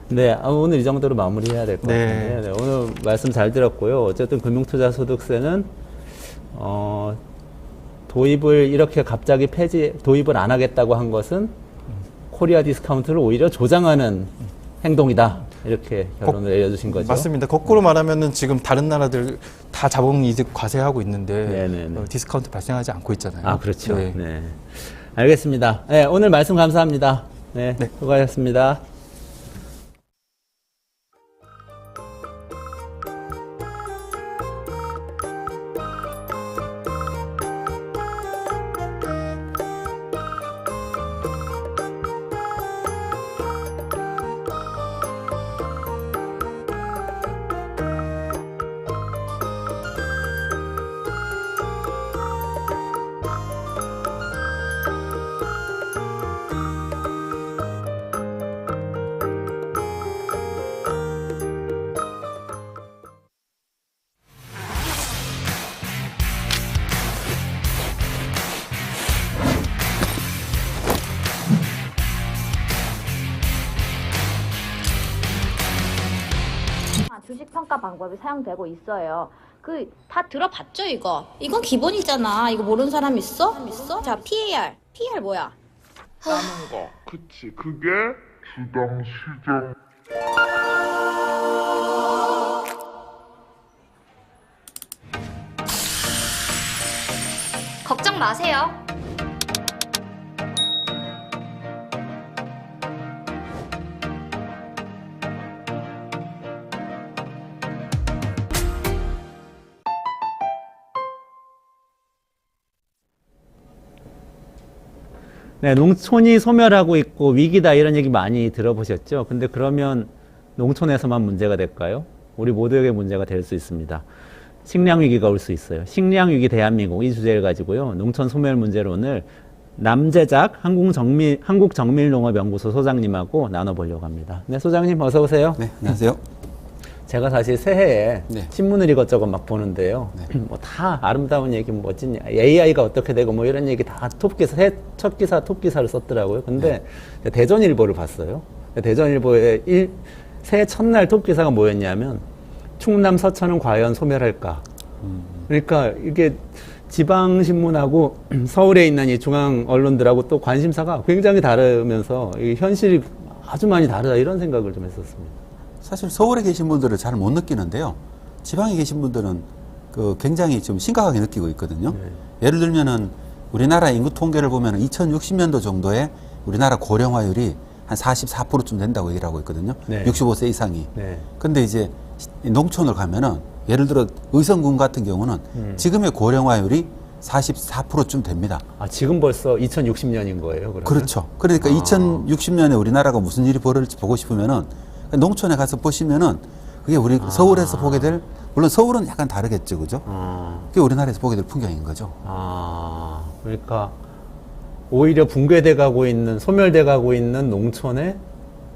네, 오늘 이 정도로 마무리해야 될 것 같은데, 네, 오늘 말씀 잘 들었고요. 어쨌든 금융투자소득세는 도입을 이렇게 갑자기 도입을 안 하겠다고 한 것은 코리아 디스카운트를 오히려 조장하는 행동이다, 이렇게 결론을 내려주신 거죠. 맞습니다. 거꾸로 말하면은 지금 다른 나라들 다 자본이득 과세하고 있는데 네네네. 디스카운트 발생하지 않고 있잖아요. 그렇죠. 네. 네. 알겠습니다. 네, 오늘 말씀 감사합니다. 네, 네. 수고하셨습니다. 주식 평가 방법이 사용되고 있어요. 그 다 들어봤죠 이거? 이건 기본이잖아. 이거 모르는 사람 있어? 자, PAR 뭐야? 라는 거. 그치. 그게 주당 시장. 걱정 마세요. 네, 농촌이 소멸하고 있고 위기다, 이런 얘기 많이 들어보셨죠? 근데 그러면 농촌에서만 문제가 될까요? 우리 모두에게 문제가 될 수 있습니다. 식량 위기가 올 수 있어요. 식량 위기 대한민국 이 주제를 가지고요. 농촌 소멸 문제론을 남재작 한국정밀농업연구소 소장님하고 나눠보려고 합니다. 네, 소장님 어서 오세요. 네, 안녕하세요. 제가 사실 새해에 네. 신문을 이것저것 막 보는데요. 뭐 다 아름다운 얘기, 뭐 멋진 AI가 어떻게 되고 뭐 이런 얘기 다 톱기사, 새해 첫 기사 톱기사를 썼더라고요. 근데 대전일보를 봤어요. 대전일보의 새해 첫날 톱기사가 뭐였냐면 충남 서천은 과연 소멸할까? 그러니까 이게 지방신문하고 서울에 있는 이 중앙 언론들하고 또 관심사가 굉장히 다르면서 이 현실이 아주 많이 다르다 이런 생각을 좀 했었습니다. 사실 서울에 계신 분들은 잘 못 느끼는데요. 지방에 계신 분들은 굉장히 좀 심각하게 느끼고 있거든요. 예를 들면은 우리나라 인구 통계를 보면 2060년도 정도에 우리나라 고령화율이 한 44%쯤 된다고 얘기를 하고 있거든요. 네. 65세 이상이. 네. 근데 이제 농촌을 가면은 예를 들어 의성군 같은 경우는 지금의 고령화율이 44%쯤 됩니다. 아, 지금 벌써 2060년인 거예요, 그러면? 그렇죠. 그러니까 2060년에 우리나라가 무슨 일이 벌어질지 보고 싶으면은 농촌에 가서 보시면은 그게 우리 서울에서 보게 될, 물론 서울은 약간 다르겠죠, 그죠? 그게 우리나라에서 보게 될 풍경인 거죠. 그러니까 오히려 붕괴돼 가고 있는, 소멸돼 가고 있는 농촌에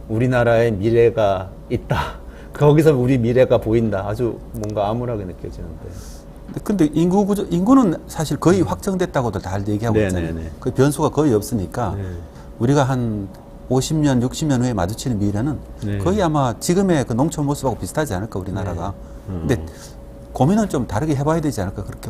우리나라의 미래가 있다. 거기서 우리 미래가 보인다. 아주 뭔가 암울하게 느껴지는데. 근데 인구는 사실 거의 확정됐다고도 다들 얘기하고 있잖아요. 네네네. 그 변수가 거의 없으니까 네. 우리가 한 50년, 60년 후에 마주치는 미래는 네. 거의 아마 지금의 그 농촌 모습하고 비슷하지 않을까, 우리나라가. 근데 고민은 좀 다르게 해봐야 되지 않을까, 그렇게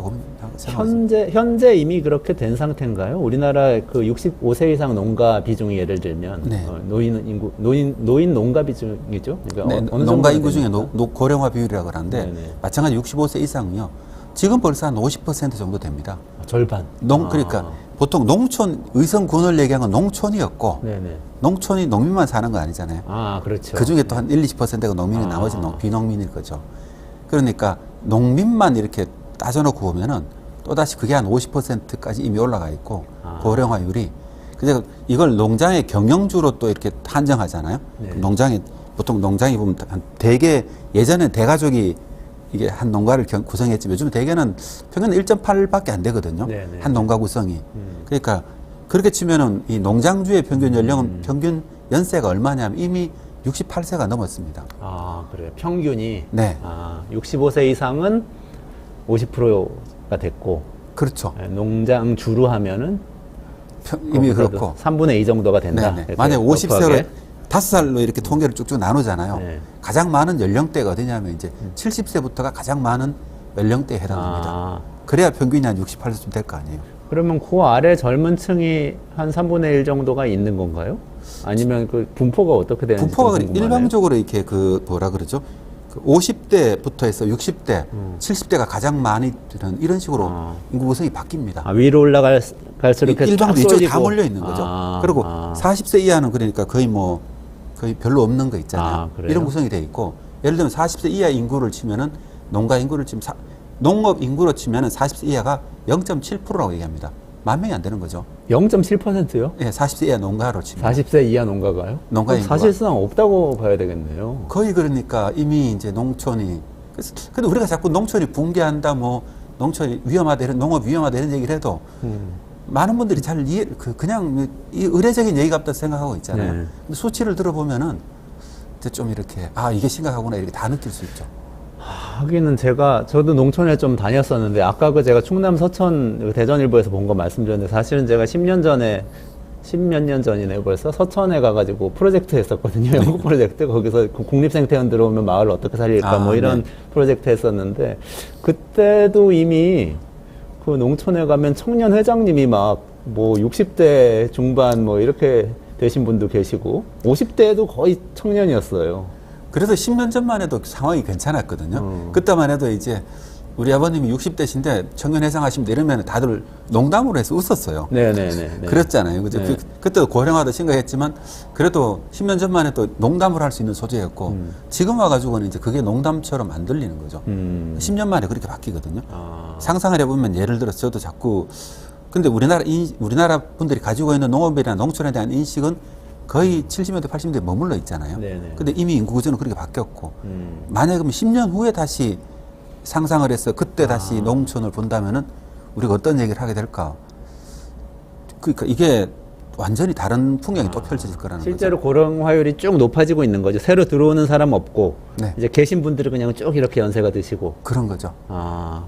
생각합니다. 현재 이미 그렇게 된 상태인가요? 우리나라 그 65세 이상 농가 비중이 예를 들면 네. 노인 농가 비중이죠? 그러니까 네, 어느 농가 정도가 인구 중에 됩니까? 고령화 비율이라고 하는데 네네. 마찬가지 65세 이상은요. 지금 벌써 한 50% 정도 됩니다. 절반. 그러니까 보통 농촌, 의성군을 얘기한 건 농촌이었고 네네. 농촌이 농민만 사는 거 아니잖아요. 그렇죠. 그 중에 또 한 20%가 농민이 나머지는 비농민일 거죠. 그러니까 농민만 이렇게 따져놓고 보면은 또다시 그게 한 50%까지 이미 올라가 있고 고령화율이. 근데 이걸 농장의 경영주로 또 이렇게 한정하잖아요. 네. 보통 농장이 보면 대개 예전엔 대가족이 이게 한 농가를 구성했지만 요즘 대개는 평균 1.8밖에 안 되거든요. 네네. 한 농가 구성이. 그러니까 그렇게 치면은 이 농장주의 평균 연령은 평균 연세가 얼마냐면 이미 68세가 넘었습니다. 그래요. 평균이. 네. 65세 이상은 50%가 됐고. 그렇죠. 농장 주로 하면은 이미 그렇고. 3분의 2 정도가 된다. 네네. 만약 50세로 5살로 이렇게 통계를 쭉쭉 나누잖아요. 네. 가장 많은 연령대가 어디냐면 이제 70세부터가 가장 많은 연령대에 해당됩니다. 그래야 평균이 한 68세쯤 될 거 아니에요. 그러면 그 아래 젊은 층이 한 3분의 1 정도가 있는 건가요? 아니면 그 분포가 어떻게 되는지 분포가 일방적으로 이렇게 뭐라 그러죠? 50대부터 해서 60대, 70대가 가장 많이 드는 이런 식으로 인구 구성이 바뀝니다. 위로 올라갈수록 이렇게 일방적으로 쫙 이쪽에 다 쏠리고. 몰려 있는 거죠. 그리고 40세 이하는 그러니까 거의 별로 없는 거 있잖아요. 그래요? 이런 구성이 돼 있고, 예를 들면 40세 이하 인구를 치면은 농가 인구를 치면 농업 인구로 치면은 40세 이하가 0.7%라고 얘기합니다. 10,000명이 안 되는 거죠. 0.7%요? 예, 40세 이하 농가로 치면. 40세 이하 농가가요? 농가 인구가. 사실상 없다고 봐야 되겠네요. 거의 그러니까 이미 이제 농촌이. 근데 우리가 자꾸 농촌이 붕괴한다, 농촌이 위험하다, 농업 위험하다 이런 얘기를 해도 많은 분들이 잘 그냥 의례적인 얘기 같다 생각하고 있잖아요. 네. 근데 수치를 들어보면은 이제 좀 이렇게 이게 심각하구나 이렇게 다 느낄 수 있죠. 하기는 저도 농촌에 좀 다녔었는데, 아까 제가 충남 서천 대전일보에서 본 거 말씀드렸는데, 사실은 제가 10몇 년 전이네요. 벌써 서천에 가가지고 프로젝트 했었거든요. 연구 프로젝트. 거기서 국립생태원 들어오면 마을을 어떻게 살릴까 이런 프로젝트 했었는데, 그때도 이미 그 농촌에 가면 청년 회장님이 60대 중반 이렇게 되신 분도 계시고, 50대도 거의 청년이었어요. 그래서 10년 전만 해도 상황이 괜찮았거든요. 그때만 해도 이제 우리 아버님이 60대신데 청년회장 하시면 이러면 다들 농담으로 해서 웃었어요. 네네네. 그랬잖아요. 그죠? 네. 그때도 고령화도 심각했지만 그래도 10년 전만 해도 농담을 할 수 있는 소재였고 지금 와가지고는 이제 그게 농담처럼 안 들리는 거죠. 10년 만에 그렇게 바뀌거든요. 상상을 해보면 예를 들어서 저도 자꾸 근데 우리나라 분들이 가지고 있는 농업이나 농촌에 대한 인식은 거의 70년대, 80년대에 머물러 있잖아요. 네네. 근데 이미 인구 구조는 그렇게 바뀌었고 만약에 그럼 10년 후에 다시 상상을 해서 그때 다시 농촌을 본다면은 우리가 어떤 얘기를 하게 될까? 그러니까 이게 완전히 다른 풍경이 또 펼쳐질 거라는 실제로 거죠. 고령화율이 쭉 높아지고 있는 거죠. 새로 들어오는 사람 없고 네. 이제 계신 분들은 그냥 쭉 이렇게 연세가 드시고 그런 거죠.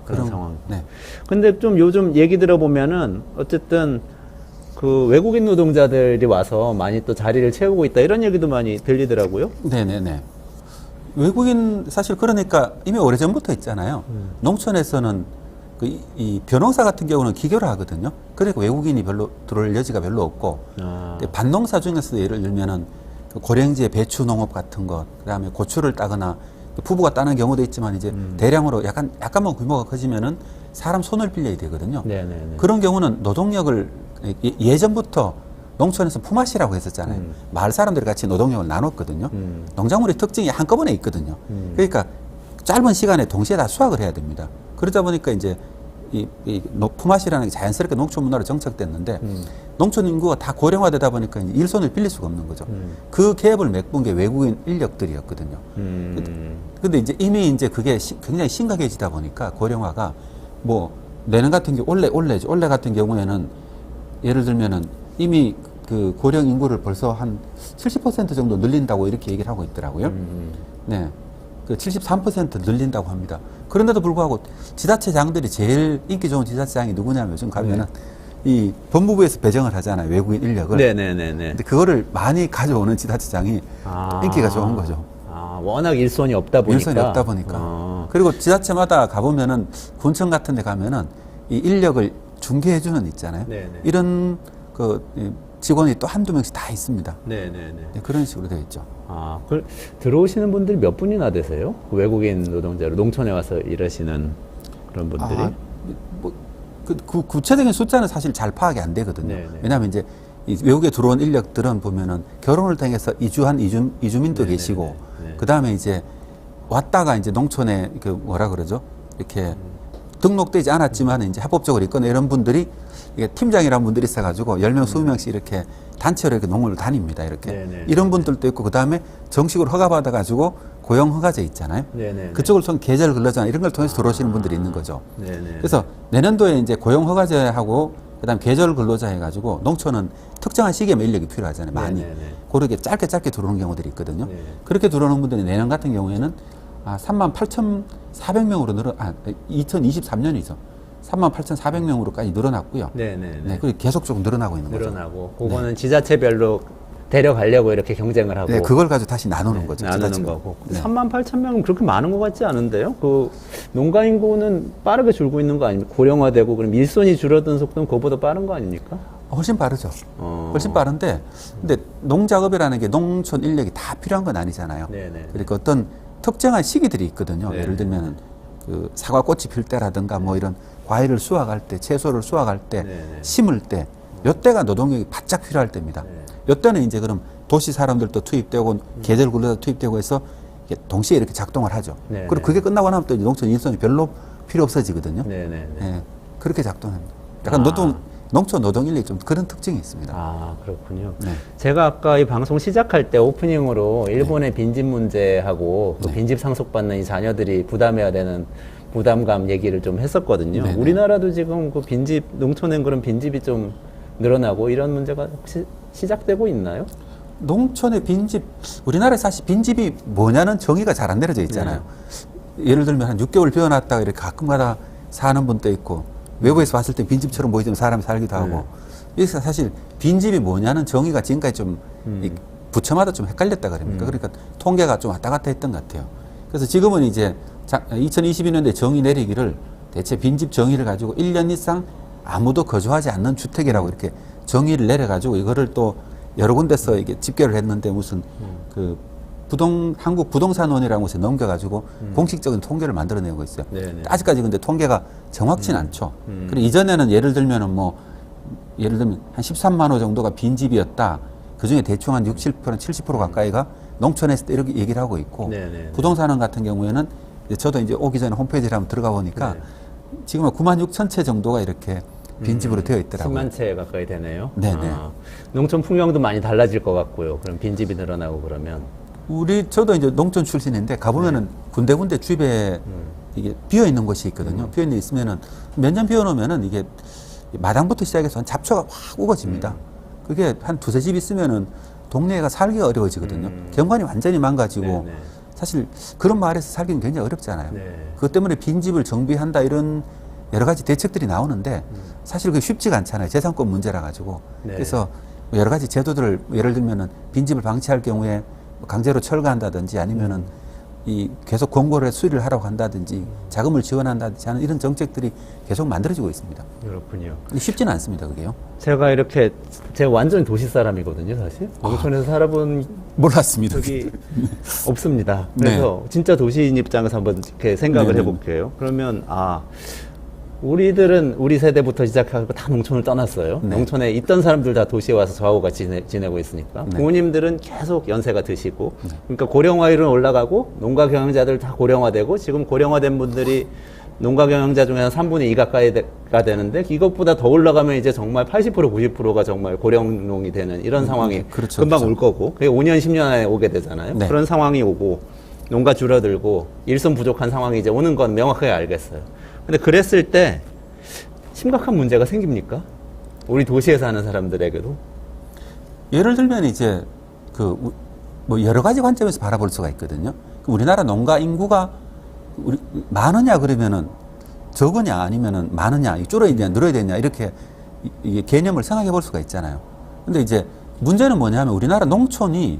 그런 상황. 네. 근데 좀 요즘 얘기 들어보면은 어쨌든 그 외국인 노동자들이 와서 많이 또 자리를 채우고 있다 이런 얘기도 많이 들리더라고요. 네네네. 외국인 사실 그러니까 이미 오래전부터 있잖아요. 농촌에서는 이 변호사 같은 경우는 기교를 하거든요. 그러니까 외국인이 별로 들어올 여지가 별로 없고 근데 반농사 중에서도 예를 들면은 그 고령지의 배추 농업 같은 것, 그다음에 고추를 따거나 부부가 따는 경우도 있지만 이제 대량으로 약간만 규모가 커지면은 사람 손을 빌려야 되거든요. 네네네. 그런 경우는 노동력을 예전부터 농촌에서 품앗이라고 했었잖아요. 마을 사람들이 같이 노동력을 나눴거든요. 농작물의 특징이 한꺼번에 있거든요. 그러니까 짧은 시간에 동시에 다 수확을 해야 됩니다. 그러다 보니까 이제 품앗이라는 게 자연스럽게 농촌 문화로 정착됐는데 농촌 인구가 다 고령화되다 보니까 이제 일손을 빌릴 수가 없는 거죠. 그 갭을 메꾼 게 외국인 인력들이었거든요. 근데 이제 이미 이제 그게 굉장히 심각해지다 보니까 고령화가 뭐 내년 같은 경우 올해 같은 경우에는 예를 들면은 이미 그 고령 인구를 벌써 한 70% 정도 늘린다고 이렇게 얘기를 하고 있더라고요. 네. 그 73% 늘린다고 합니다. 그런데도 불구하고 지자체장들이 제일 인기 좋은 지자체장이 누구냐면 요즘 가면은 이 법무부에서 배정을 하잖아요. 외국인 인력을. 네네네네. 근데 그거를 많이 가져오는 지자체장이 인기가 좋은 거죠. 워낙 일손이 없다 보니까. 일손이 없다 보니까. 그리고 지자체마다 가보면은 군청 같은 데 가면은 이 인력을 중개해주는 있잖아요. 네네. 이런 그 직원이 또 한두 명씩 다 있습니다. 네네네. 네, 그런 식으로 되어 있죠. 그 들어오시는 분들이 몇 분이나 되세요? 그 외국인 노동자로 농촌에 와서 일하시는 그런 분들이? 구체적인 숫자는 사실 잘 파악이 안 되거든요. 네네. 왜냐하면 이제 이 외국에 들어온 인력들은 보면은 결혼을 통해서 이주한 이주민도 네네네. 계시고, 네. 그 다음에 이제 왔다가 이제 농촌에 그 뭐라 그러죠? 이렇게 등록되지 않았지만 이제 합법적으로 있거나 이런 분들이 이게 팀장이라는 분들이 있어가지고 10명, 20명씩 이렇게 단체로 이렇게 농을 다닙니다. 이렇게. 네네. 이런 분들도 있고, 그 다음에 정식으로 허가받아가지고 고용 허가제 있잖아요. 네네. 그쪽을 통해 계절 근로자 이런 걸 통해서 들어오시는 분들이 있는 거죠. 네네. 그래서 내년도에 이제 고용 허가제하고 그다음 계절 근로자 해가지고 농촌은 특정한 시기에만 인력이 필요하잖아요. 많이. 네네네. 그렇게 짧게 들어오는 경우들이 있거든요. 네. 그렇게 들어오는 분들이 내년 같은 경우에는 38,400명으로 2023년이죠. 38,400명으로까지 늘어났고요. 네네네. 네, 그리고 계속 조금 늘어나고 있는 거죠. 늘어나고 그거는 지자체별로 데려가려고 이렇게 경쟁을 하고 네, 그걸 가지고 다시 나누는 거죠. 나누는 지자체가. 거고. 네. 38,000명은 그렇게 많은 것 같지 않은데요? 그 농가 인구는 빠르게 줄고 있는 거 아닙니까? 고령화되고 그럼 일손이 줄어든 속도는 그거보다 빠른 거 아닙니까? 훨씬 빠르죠. 훨씬 빠른데, 근데 농작업이라는 게 농촌 인력이 다 필요한 건 아니잖아요. 네네. 그러니까 어떤 특정한 시기들이 있거든요. 네네. 예를 들면 그 사과꽃이 필 때라든가 뭐 이런 과일을 수확할 때, 채소를 수확할 때, 네네. 심을 때, 요때가 노동력이 바짝 필요할 때입니다. 네. 요때는 이제 그럼 도시 사람들도 투입되고 계절 근로자 투입되고 해서 이게 동시에 이렇게 작동을 하죠. 네네. 그리고 그게 끝나고 나면 또 이제 농촌 일손이 별로 필요 없어지거든요. 네네. 예, 그렇게 작동합니다. 약간 농촌 노동 인력이 좀 그런 특징이 있습니다. 그렇군요. 네. 제가 아까 이 방송 시작할 때 오프닝으로 일본의 빈집 문제하고 그 네. 빈집 상속받는 이 자녀들이 부담해야 되는 부담감 얘기를 좀 했었거든요. 네네. 우리나라도 지금 그 빈집, 농촌엔 그런 빈집이 좀 늘어나고 이런 문제가 혹시 시작되고 있나요? 농촌의 빈집, 우리나라에 사실 빈집이 뭐냐는 정의가 잘 안 내려져 있잖아요. 예를 들면 한 6개월 비워놨다가 이렇게 가끔가다 사는 분도 있고, 외부에서 봤을 때 빈집처럼 보이지만 사람이 살기도 하고, 여기서 사실 빈집이 뭐냐는 정의가 지금까지 좀 이 부처마다 좀 헷갈렸다 그럽니까? 그러니까 통계가 좀 왔다 갔다 했던 것 같아요. 그래서 지금은 이제 2022년도에 정의 내리기를 대체 빈집 정의를 가지고 1년 이상 아무도 거주하지 않는 주택이라고 이렇게 정의를 내려가지고 이거를 또 여러 군데서 이게 집계를 했는데 무슨 그 한국 부동산원이라는 곳에 넘겨가지고 공식적인 통계를 만들어내고 있어요. 네네. 아직까지 근데 통계가 정확치는 않죠. 그리고 이전에는 예를 들면은 예를 들면 한 13만 호 정도가 빈집이었다. 그 중에 대충 한 60%, 70% 가까이가 농촌에서 이렇게 얘기를 하고 있고, 네네. 부동산원 같은 경우에는 저도 이제 오기 전에 홈페이지를 한번 들어가 보니까 네. 지금은 9만 6천 채 정도가 이렇게 빈집으로 되어 있더라고요. 10만 채 가까이 되네요. 네네. 농촌 풍경도 많이 달라질 것 같고요. 그럼 빈집이 늘어나고 그러면. 저도 이제 농촌 출신인데 가보면은 군데군데 집에 이게 비어 있는 곳이 있거든요. 비어 있는 데 있으면은 몇 년 비어 놓으면은 이게 마당부터 시작해서 잡초가 확 우거집니다. 그게 한 두세 집 있으면은 동네가 살기가 어려워지거든요. 경관이 완전히 망가지고 네네. 사실 그런 마을에서 살기는 굉장히 어렵잖아요. 네. 그것 때문에 빈집을 정비한다 이런 여러 가지 대책들이 나오는데 사실 그게 쉽지가 않잖아요. 재산권 문제라 가지고. 네. 그래서 여러 가지 제도들을 예를 들면은 빈집을 방치할 경우에 강제로 철거한다든지 아니면은 이 계속 공고를 해 수리를 하라고 한다든지 자금을 지원한다든지 하는 이런 정책들이 계속 만들어지고 있습니다. 그렇군요. 근데 쉽지는 않습니다, 그게요. 제가 완전 도시 사람이거든요, 사실. 농촌에서 살아본 몰랐습니다. 적이 없습니다. 그래서 진짜 도시인 입장에서 한번 이렇게 생각을 네네. 해볼게요. 그러면, 우리들은 우리 세대부터 시작하고 다 농촌을 떠났어요. 네. 농촌에 있던 사람들 다 도시에 와서 저하고 같이 지내고 있으니까. 네. 부모님들은 계속 연세가 드시고, 그러니까 고령화율은 올라가고, 농가 경영자들 다 고령화되고, 지금 고령화된 분들이 농가 경영자 중에 한 3분의 2 가까이가 되는데, 이것보다 더 올라가면 이제 정말 80%, 90%가 정말 고령농이 되는 이런 상황이 그렇죠, 금방 그렇죠. 올 거고, 그게 5년, 10년 안에 오게 되잖아요. 네. 그런 상황이 오고, 농가 줄어들고, 일손 부족한 상황이 이제 오는 건 명확하게 알겠어요. 근데 그랬을 때 심각한 문제가 생깁니까? 우리 도시에 사는 사람들에게도? 예를 들면 이제 뭐 여러 가지 관점에서 바라볼 수가 있거든요. 우리나라 농가 인구가 많으냐 그러면은 적으냐 아니면은 많으냐, 줄어야 되냐 늘어야 되냐 이렇게 이게 개념을 생각해 볼 수가 있잖아요. 근데 이제 문제는 뭐냐면 우리나라 농촌이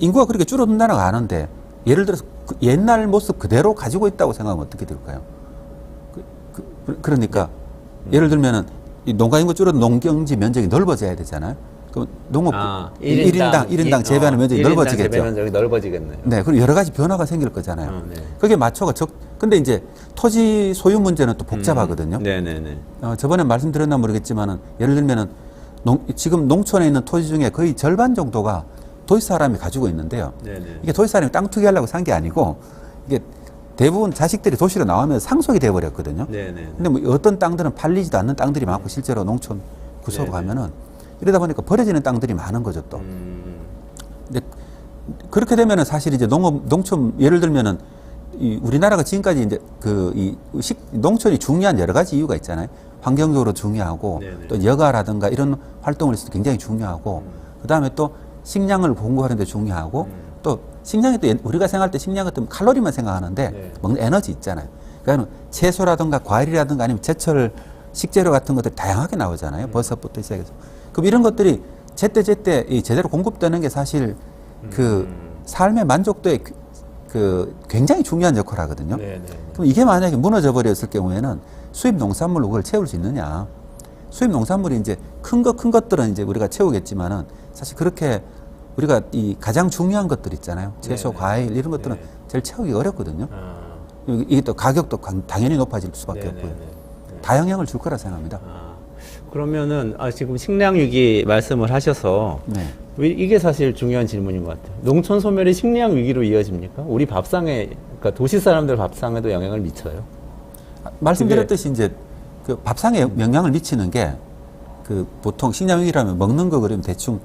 인구가 그렇게 줄어든다는 거 아는데 예를 들어서 옛날 모습 그대로 가지고 있다고 생각하면 어떻게 될까요? 그러니까 예를 들면은 이 농가 인구 줄어도 농경지 면적이 넓어져야 되잖아요. 그럼 농업 1인당 재배하는 면적이 넓어지겠죠. 재배 면적이 넓어지겠네요. 네, 그리고 여러 가지 변화가 생길 거잖아요. 네. 그게 맞춰가 근데 이제 토지 소유 문제는 또 복잡하거든요. 네네네. 저번에 말씀드렸나 모르겠지만은 예를 들면은 지금 농촌에 있는 토지 중에 거의 절반 정도가 도시 사람이 가지고 있는데요. 네네. 이게 도시 사람이 땅 투기하려고 산 게 아니고 이게 대부분 자식들이 도시로 나오면서 상속이 돼버렸거든요. 네네. 근데 뭐 어떤 땅들은 팔리지도 않는 땅들이 많고 실제로 농촌 구석으로 네네. 가면은 이러다 보니까 버려지는 땅들이 많은 거죠 또. 근데 그렇게 되면은 사실 이제 농촌 예를 들면은 우리나라가 지금까지 이제 농촌이 중요한 여러 가지 이유가 있잖아요. 환경적으로 중요하고 네네. 또 여가라든가 이런 활동을 해서 굉장히 중요하고 그 다음에 또 식량을 공급하는 데 중요하고 또 식량이 또 우리가 생각할 때 식량 같은 칼로리만 생각하는데 네. 먹는 에너지 있잖아요. 그러니까 채소라든가 과일이라든가 아니면 제철 식재료 같은 것들이 다양하게 나오잖아요. 버섯부터 시작해서. 그럼 이런 것들이 제때 제대로 공급되는 게 사실 삶의 만족도에 굉장히 중요한 역할을 하거든요. 네네. 그럼 이게 만약에 무너져 버렸을 경우에는 수입 농산물로 그걸 채울 수 있느냐. 수입 농산물이 이제 큰 것들은 이제 우리가 채우겠지만은 사실 그렇게 우리가 가장 중요한 것들 있잖아요. 채소, 네네. 과일 이런 것들은 네. 제일 채우기가 어렵거든요. 아, 이게 또 가격도 당연히 높아질 수밖에 네네네. 없고요. 다영향을 줄 거라 생각합니다. 그러면은 지금 식량 위기 말씀을 하셔서 네. 이게 사실 중요한 질문인 것 같아요. 농촌 소멸이 식량 위기로 이어집니까? 우리 밥상에, 그러니까 도시 사람들 밥상에도 영향을 미쳐요? 말씀드렸듯이 이제 그 밥상에 영향을 미치는 게 보통 식량 위기라면 먹는 거 그러면 대충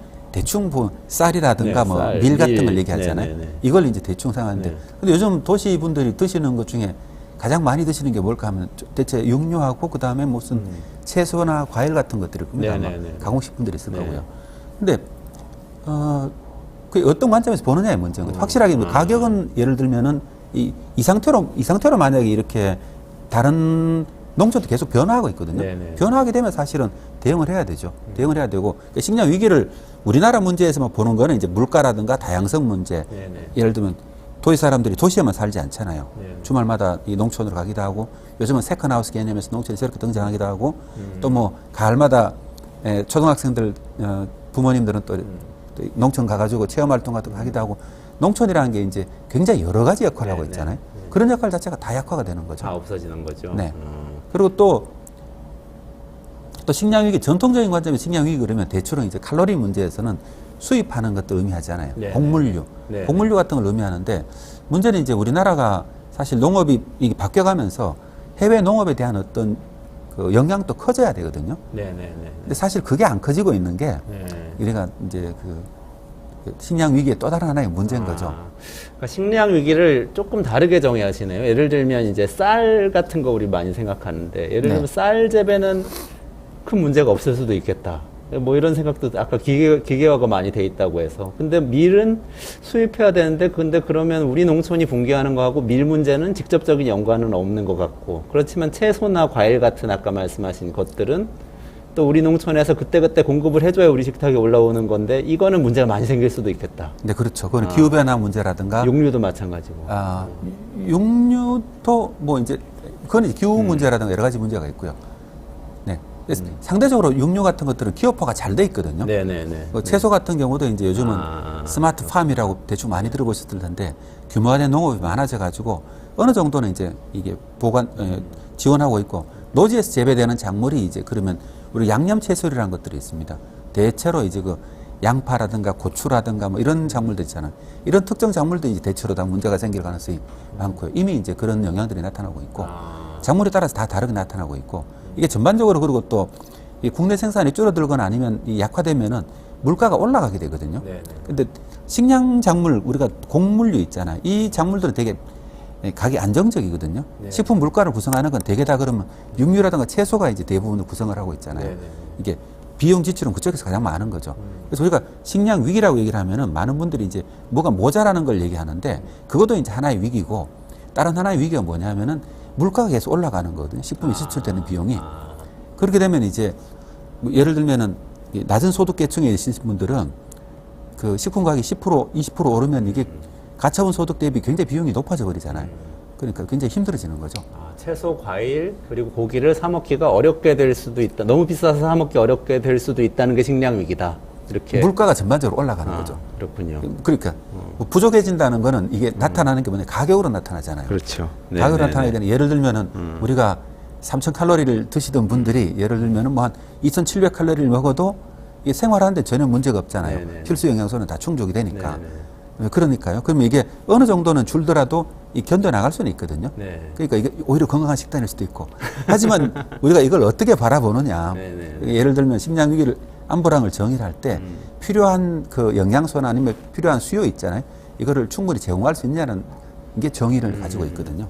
쌀이라든가 네, 뭐 쌀, 밀 같은 밀. 걸 얘기하잖아요. 네네네. 이걸 이제 대충 생각하는데 네. 근데 요즘 도시 분들이 드시는 것 중에 가장 많이 드시는 게 뭘까 하면 대체 육류하고 그 다음에 무슨 채소나 과일 같은 것들일 겁니다. 아마 네네네. 가공식품들이 있을 네. 거고요. 근데 그 어떤 관점에서 보느냐에 문제인 거죠. 확실하게 뭐 가격은 예를 들면은 이 상태로 만약에 이렇게 다른 농촌도 계속 변화하고 있거든요. 네네. 변화하게 되면 사실은 대응을 해야 되죠. 대응을 해야 되고 그러니까 식량 위기를 우리나라 문제에서만 보는 거는 이제 물가라든가 다양성 문제. 네네. 예를 들면 도시 사람들이 도시에만 살지 않잖아요. 네네. 주말마다 이 농촌으로 가기도 하고 요즘은 세컨하우스 개념에서 농촌이 저렇게 등장하기도 하고 또 뭐 가을마다 초등학생들 부모님들은 또 농촌 가가지고 체험활동 같은 거 하기도 하고 농촌이라는 게 이제 굉장히 여러 가지 역할을 하고 네네. 있잖아요. 그런 역할 자체가 다약화가 되는 거죠. 다 없어지는 거죠. 네. 그리고 또 식량 위기, 전통적인 관점에서 식량 위기 그러면 대충은 이제 칼로리 문제에서는 수입하는 것도 의미하잖아요. 네. 곡물류. 네. 곡물류 같은 걸 의미하는데 문제는 이제 우리나라가 사실 농업이 이게 바뀌어가면서 해외 농업에 대한 어떤 그 영향도 커져야 되거든요. 네네네. 근데 사실 그게 안 커지고 있는 게 네. 우리가 이제 식량 위기의 또 다른 하나의 문제인 거죠. 그러니까 식량 위기를 조금 다르게 정의하시네요. 예를 들면 이제 쌀 같은 거 우리 많이 생각하는데 예를 들면 네. 쌀 재배는 큰 문제가 없을 수도 있겠다. 뭐 이런 생각도 아까 기계화가 많이 돼 있다고 해서. 근데 밀은 수입해야 되는데 근데 그러면 우리 농촌이 붕괴하는 거하고 밀 문제는 직접적인 연관은 없는 것 같고 그렇지만 채소나 과일 같은 아까 말씀하신 것들은 또 우리 농촌에서 그때그때 공급을 해줘야 우리 식탁에 올라오는 건데 이거는 문제가 많이 생길 수도 있겠다. 네, 그렇죠. 그건 기후변화 문제라든가 육류도 마찬가지고. 육류도 뭐 이제 그건 이제 기후 문제라든가 여러 가지 문제가 있고요. 네. 그래서 상대적으로 육류 같은 것들은 기업화가 잘 돼 있거든요. 네네네. 채소 같은 경우도 이제 요즘은 스마트 팜이라고 대충 많이 들어보셨을 텐데 규모화 된 농업이 많아져 가지고 어느 정도는 이제 이게 지원하고 있고 노지에서 재배되는 작물이 이제 그러면 우리 양념 채소리라는 것들이 있습니다. 대체로 이제 그 양파라든가 고추라든가 뭐 이런 작물들 있잖아요. 이런 특정 작물도 이제 대체로 다 문제가 생길 가능성이 많고요. 이미 이제 그런 영향들이 나타나고 있고 작물에 따라서 다 다르게 나타나고 있고 이게 전반적으로 그리고 또 이 국내 생산이 줄어들거나 아니면 이 약화되면은 물가가 올라가게 되거든요. 근데 식량 작물 우리가 곡물류 있잖아요. 이 작물들은 되게 가격이 안정적이거든요. 식품 물가를 구성하는 건 대개 다 그러면 육류라든가 채소가 이제 대부분을 구성을 하고 있잖아요. 이게 비용 지출은 그쪽에서 가장 많은 거죠. 그래서 우리가 식량 위기라고 얘기를 하면은 많은 분들이 이제 뭐가 모자라는 걸 얘기하는데 그것도 이제 하나의 위기고 다른 하나의 위기가 뭐냐면은 물가가 계속 올라가는 거거든요. 식품이 지출되는 비용이. 그렇게 되면 이제 뭐 예를 들면은 낮은 소득 계층에 계신 분들은 그 식품 가격이 10%, 20% 오르면 이게 가처분 소득 대비 굉장히 비용이 높아져 버리잖아요. 그러니까 굉장히 힘들어지는 거죠. 채소, 과일, 그리고 고기를 사 먹기가 어렵게 될 수도 있다. 너무 비싸서 사 먹기 어렵게 될 수도 있다는 게 식량 위기다. 이렇게. 물가가 전반적으로 올라가는 거죠. 그렇군요. 그러니까 뭐 부족해진다는 거는 이게 나타나는 게 뭐냐 가격으로 나타나잖아요. 그렇죠. 가격으로 나타나게 되는 예를 들면은 우리가 3,000칼로리를 드시던 분들이 예를 들면은 뭐 한 2,700칼로리를 먹어도 이 생활하는데 전혀 문제가 없잖아요. 네네. 필수 영양소는 다 충족이 되니까. 그러니까요. 그러면 이게 어느 정도는 줄더라도 이 견뎌 나갈 수는 있거든요. 네. 그러니까 이게 오히려 건강한 식단일 수도 있고. 하지만 우리가 이걸 어떻게 바라보느냐. 예를 들면 식량 위기를 안보랑을 정의를 할 때 필요한 그 영양소나 아니면 필요한 수요 있잖아요. 이거를 충분히 제공할 수 있냐는 게 정의를 가지고 있거든요.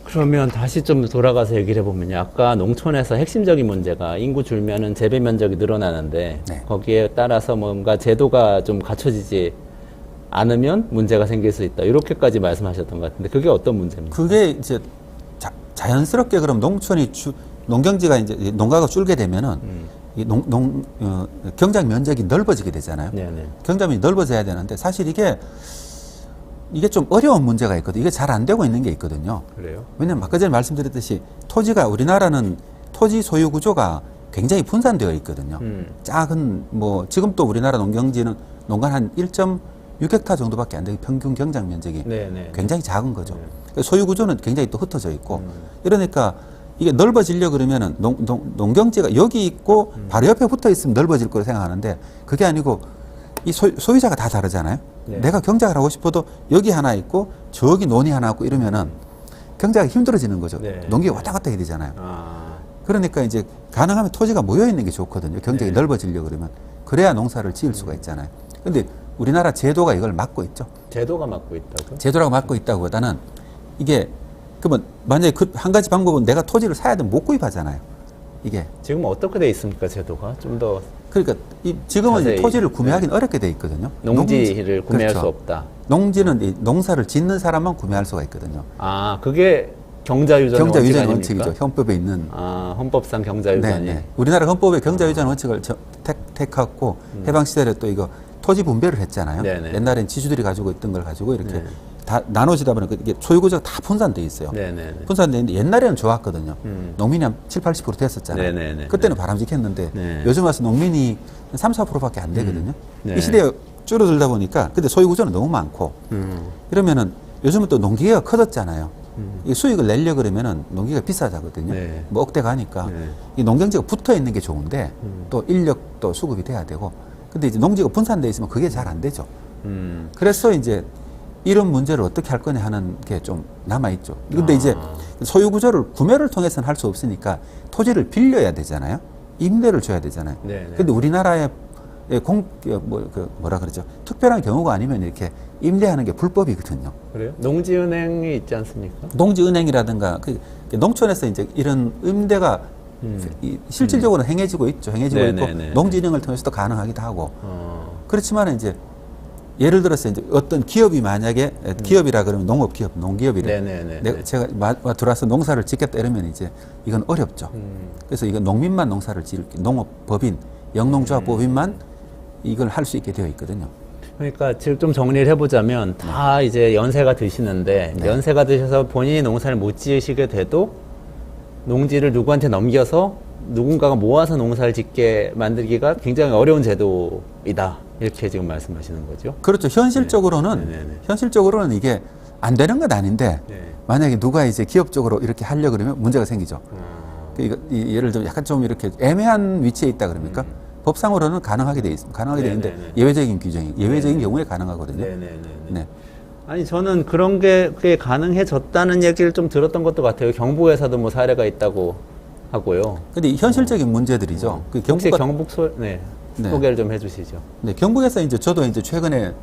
그러면 다시 좀 돌아가서 얘기를 해보면요. 아까 농촌에서 핵심적인 문제가 인구 줄면은 재배 면적이 늘어나는데 네. 거기에 따라서 뭔가 제도가 좀 갖춰지지 않으면 문제가 생길 수 있다. 이렇게까지 말씀하셨던 것 같은데 그게 어떤 문제입니까? 그게 이제 자연스럽게 그럼 농촌이 농경지가 이제 농가가 줄게 되면은 이 경작 면적이 넓어지게 되잖아요. 네네. 경작면이 넓어져야 되는데 사실 이게 좀 어려운 문제가 있거든요. 이게 잘 안 되고 있는 게 있거든요. 그래요? 왜냐면 아까 전에 말씀드렸듯이 토지가 우리나라는 토지 소유 구조가 굉장히 분산되어 있거든요. 작은 뭐 지금 또 우리나라 농경지는 농간 한 1.6헥타 정도밖에 안 되고 평균 경작 면적이 네네. 굉장히 작은 거죠. 소유 구조는 굉장히 또 흩어져 있고 이러니까 이게 넓어지려 그러면은 농경지가 여기 있고 바로 옆에 붙어 있으면 넓어질 거로 생각하는데 그게 아니고 이 소유자가 다 다르잖아요. 네. 내가 경작을 하고 싶어도 여기 하나 있고 저기 논이 하나 있고 이러면은 경작이 힘들어지는 거죠. 네. 농기가 왔다 갔다 해야 되잖아요. 그러니까 이제 가능하면 토지가 모여 있는 게 좋거든요. 경작이 넓어지려 그러면 그래야 농사를 지을 수가 있잖아요. 근데 우리나라 제도가 이걸 막고 있죠. 제도가 맡고 있다고? 제도가 막고 있다기보다는 이게 그러면 만약에 그 한 가지 방법은 내가 토지를 사야 되면 못 구입하잖아요. 이게 지금 어떻게 돼 있습니까, 제도가? 좀 더 그러니까 지금은 이제 자세히, 토지를 구매하기는 어렵게 돼 있거든요. 농지를 구매할 그렇죠. 수 없다. 농지는 이 농사를 짓는 사람만 구매할 수가 있거든요. 그게 경자유전 경자유전 원칙 원칙이죠. 헌법에 있는. 헌법상 경자유전이. 네. 우리나라 헌법에 경자유전 원칙을 택하고 해방 시절에 또 이거 토지 분배를 했잖아요. 네네. 옛날엔 지주들이 가지고 있던 걸 가지고 이렇게 네. 다 나눠지다 보니까 이게 소유구조가 다 분산돼 있어요. 네네네. 분산돼 있는데 옛날에는 좋았거든요. 농민이 한 7, 80% 됐었잖아요. 네네네. 그때는 바람직했는데 네. 요즘 와서 농민이 한 3, 4%밖에 안 되거든요. 네. 이 시대에 줄어들다 보니까 근데 소유구조는 너무 많고 이러면은 요즘은 또 농기계가 커졌잖아요. 이 수익을 내려 그러면은 농기가 비싸자거든요. 네. 뭐 억대 가니까 네. 이 농경지가 붙어 있는 게 좋은데 또 인력도 수급이 돼야 되고 근데 이제 농지가 분산돼 있으면 그게 잘 안 되죠. 그래서 이제 이런 문제를 어떻게 할 거냐 하는 게 좀 남아있죠. 근데 이제 소유 구조를 구매를 통해서는 할 수 없으니까 토지를 빌려야 되잖아요. 임대를 줘야 되잖아요. 네네. 근데 우리나라의 뭐라 그러죠? 특별한 경우가 아니면 이렇게 임대하는 게 불법이거든요. 그래요? 농지은행이 있지 않습니까? 농지은행이라든가 농촌에서 이제 이런 임대가 실질적으로 행해지고 있죠. 행해지고 네네네. 있고 농지은행을 통해서도 가능하기도 하고. 그렇지만 이제 예를 들어서 이제 어떤 기업이 만약에 기업이라 그러면 농업기업, 농기업이래. 네네네. 제가 들어와서 농사를 짓겠다 이러면 이제 이건 어렵죠. 그래서 이건 농민만 농사를 지을 농업법인, 영농조합법인만 이걸 할 수 있게 되어 있거든요. 그러니까 지금 좀 정리를 해보자면 다 이제 연세가 드시는데 네. 연세가 드셔서 본인이 농사를 못 지으시게 돼도 농지를 누구한테 넘겨서 누군가가 모아서 농사를 짓게 만들기가 굉장히 어려운 제도이다. 이렇게 지금 말씀하시는 거죠. 그렇죠. 현실적으로는 네네네. 현실적으로는 이게 안 되는 건 아닌데 네. 만약에 누가 이제 기업적으로 이렇게 하려 그러면 문제가 생기죠. 예를 들면 약간 좀 이렇게 애매한 위치에 있다 그럽니까? 법상으로는 가능하게 돼 있습니다. 가능하게 돼 있는데 네네네. 예외적인 규정이 예외적인 경우에 가능하거든요. 네네네. 네. 아니 저는 그런 게 그게 가능해졌다는 얘기를 좀 들었던 것도 같아요. 경북에서도 뭐 사례가 있다고 하고요. 근데 이 현실적인 문제들이죠. 그 혹시 경북 경북 네. 소개를 좀 해주시죠. 네, 경북에서 이제 저도 이제 최근에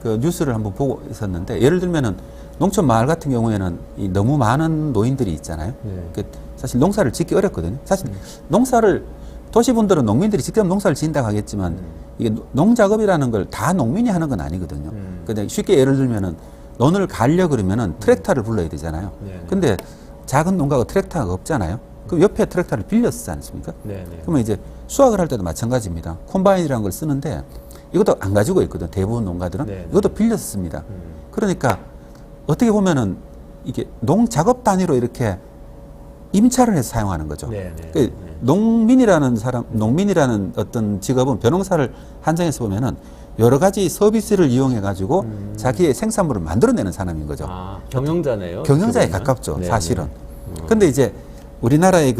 그 뉴스를 한번 보고 있었는데 예를 들면은 농촌 마을 같은 경우에는 이 너무 많은 노인들이 있잖아요. 네. 그 사실 농사를 짓기 어렵거든요. 사실 농사를 도시분들은 농민들이 직접 농사를 지은다고 하겠지만 이게 농작업이라는 걸 다 농민이 하는 건 아니거든요. 근데 쉽게 예를 들면은 논을 갈려 그러면은 트랙터를 불러야 되잖아요. 네네. 근데 작은 농가가 트랙터가 없잖아요. 그럼 옆에 트랙터를 빌려 쓰지 않습니까? 네네. 그러면 이제 수확을 할 때도 마찬가지입니다. 콤바인이라는 걸 쓰는데 이것도 안 가지고 있거든. 대부분 농가들은 네네. 이것도 빌려서 씁니다. 그러니까 어떻게 보면은 이게 농 작업 단위로 이렇게 임차를 해서 사용하는 거죠. 네네. 그 농민이라는 어떤 직업은 벼농사를 한정해서 보면은 여러 가지 서비스를 이용해 가지고 자기의 생산물을 만들어내는 사람인 거죠. 아, 경영자네요. 경영자에 어떻게 보면. 가깝죠, 네네. 사실은. 근데 이제 우리나라의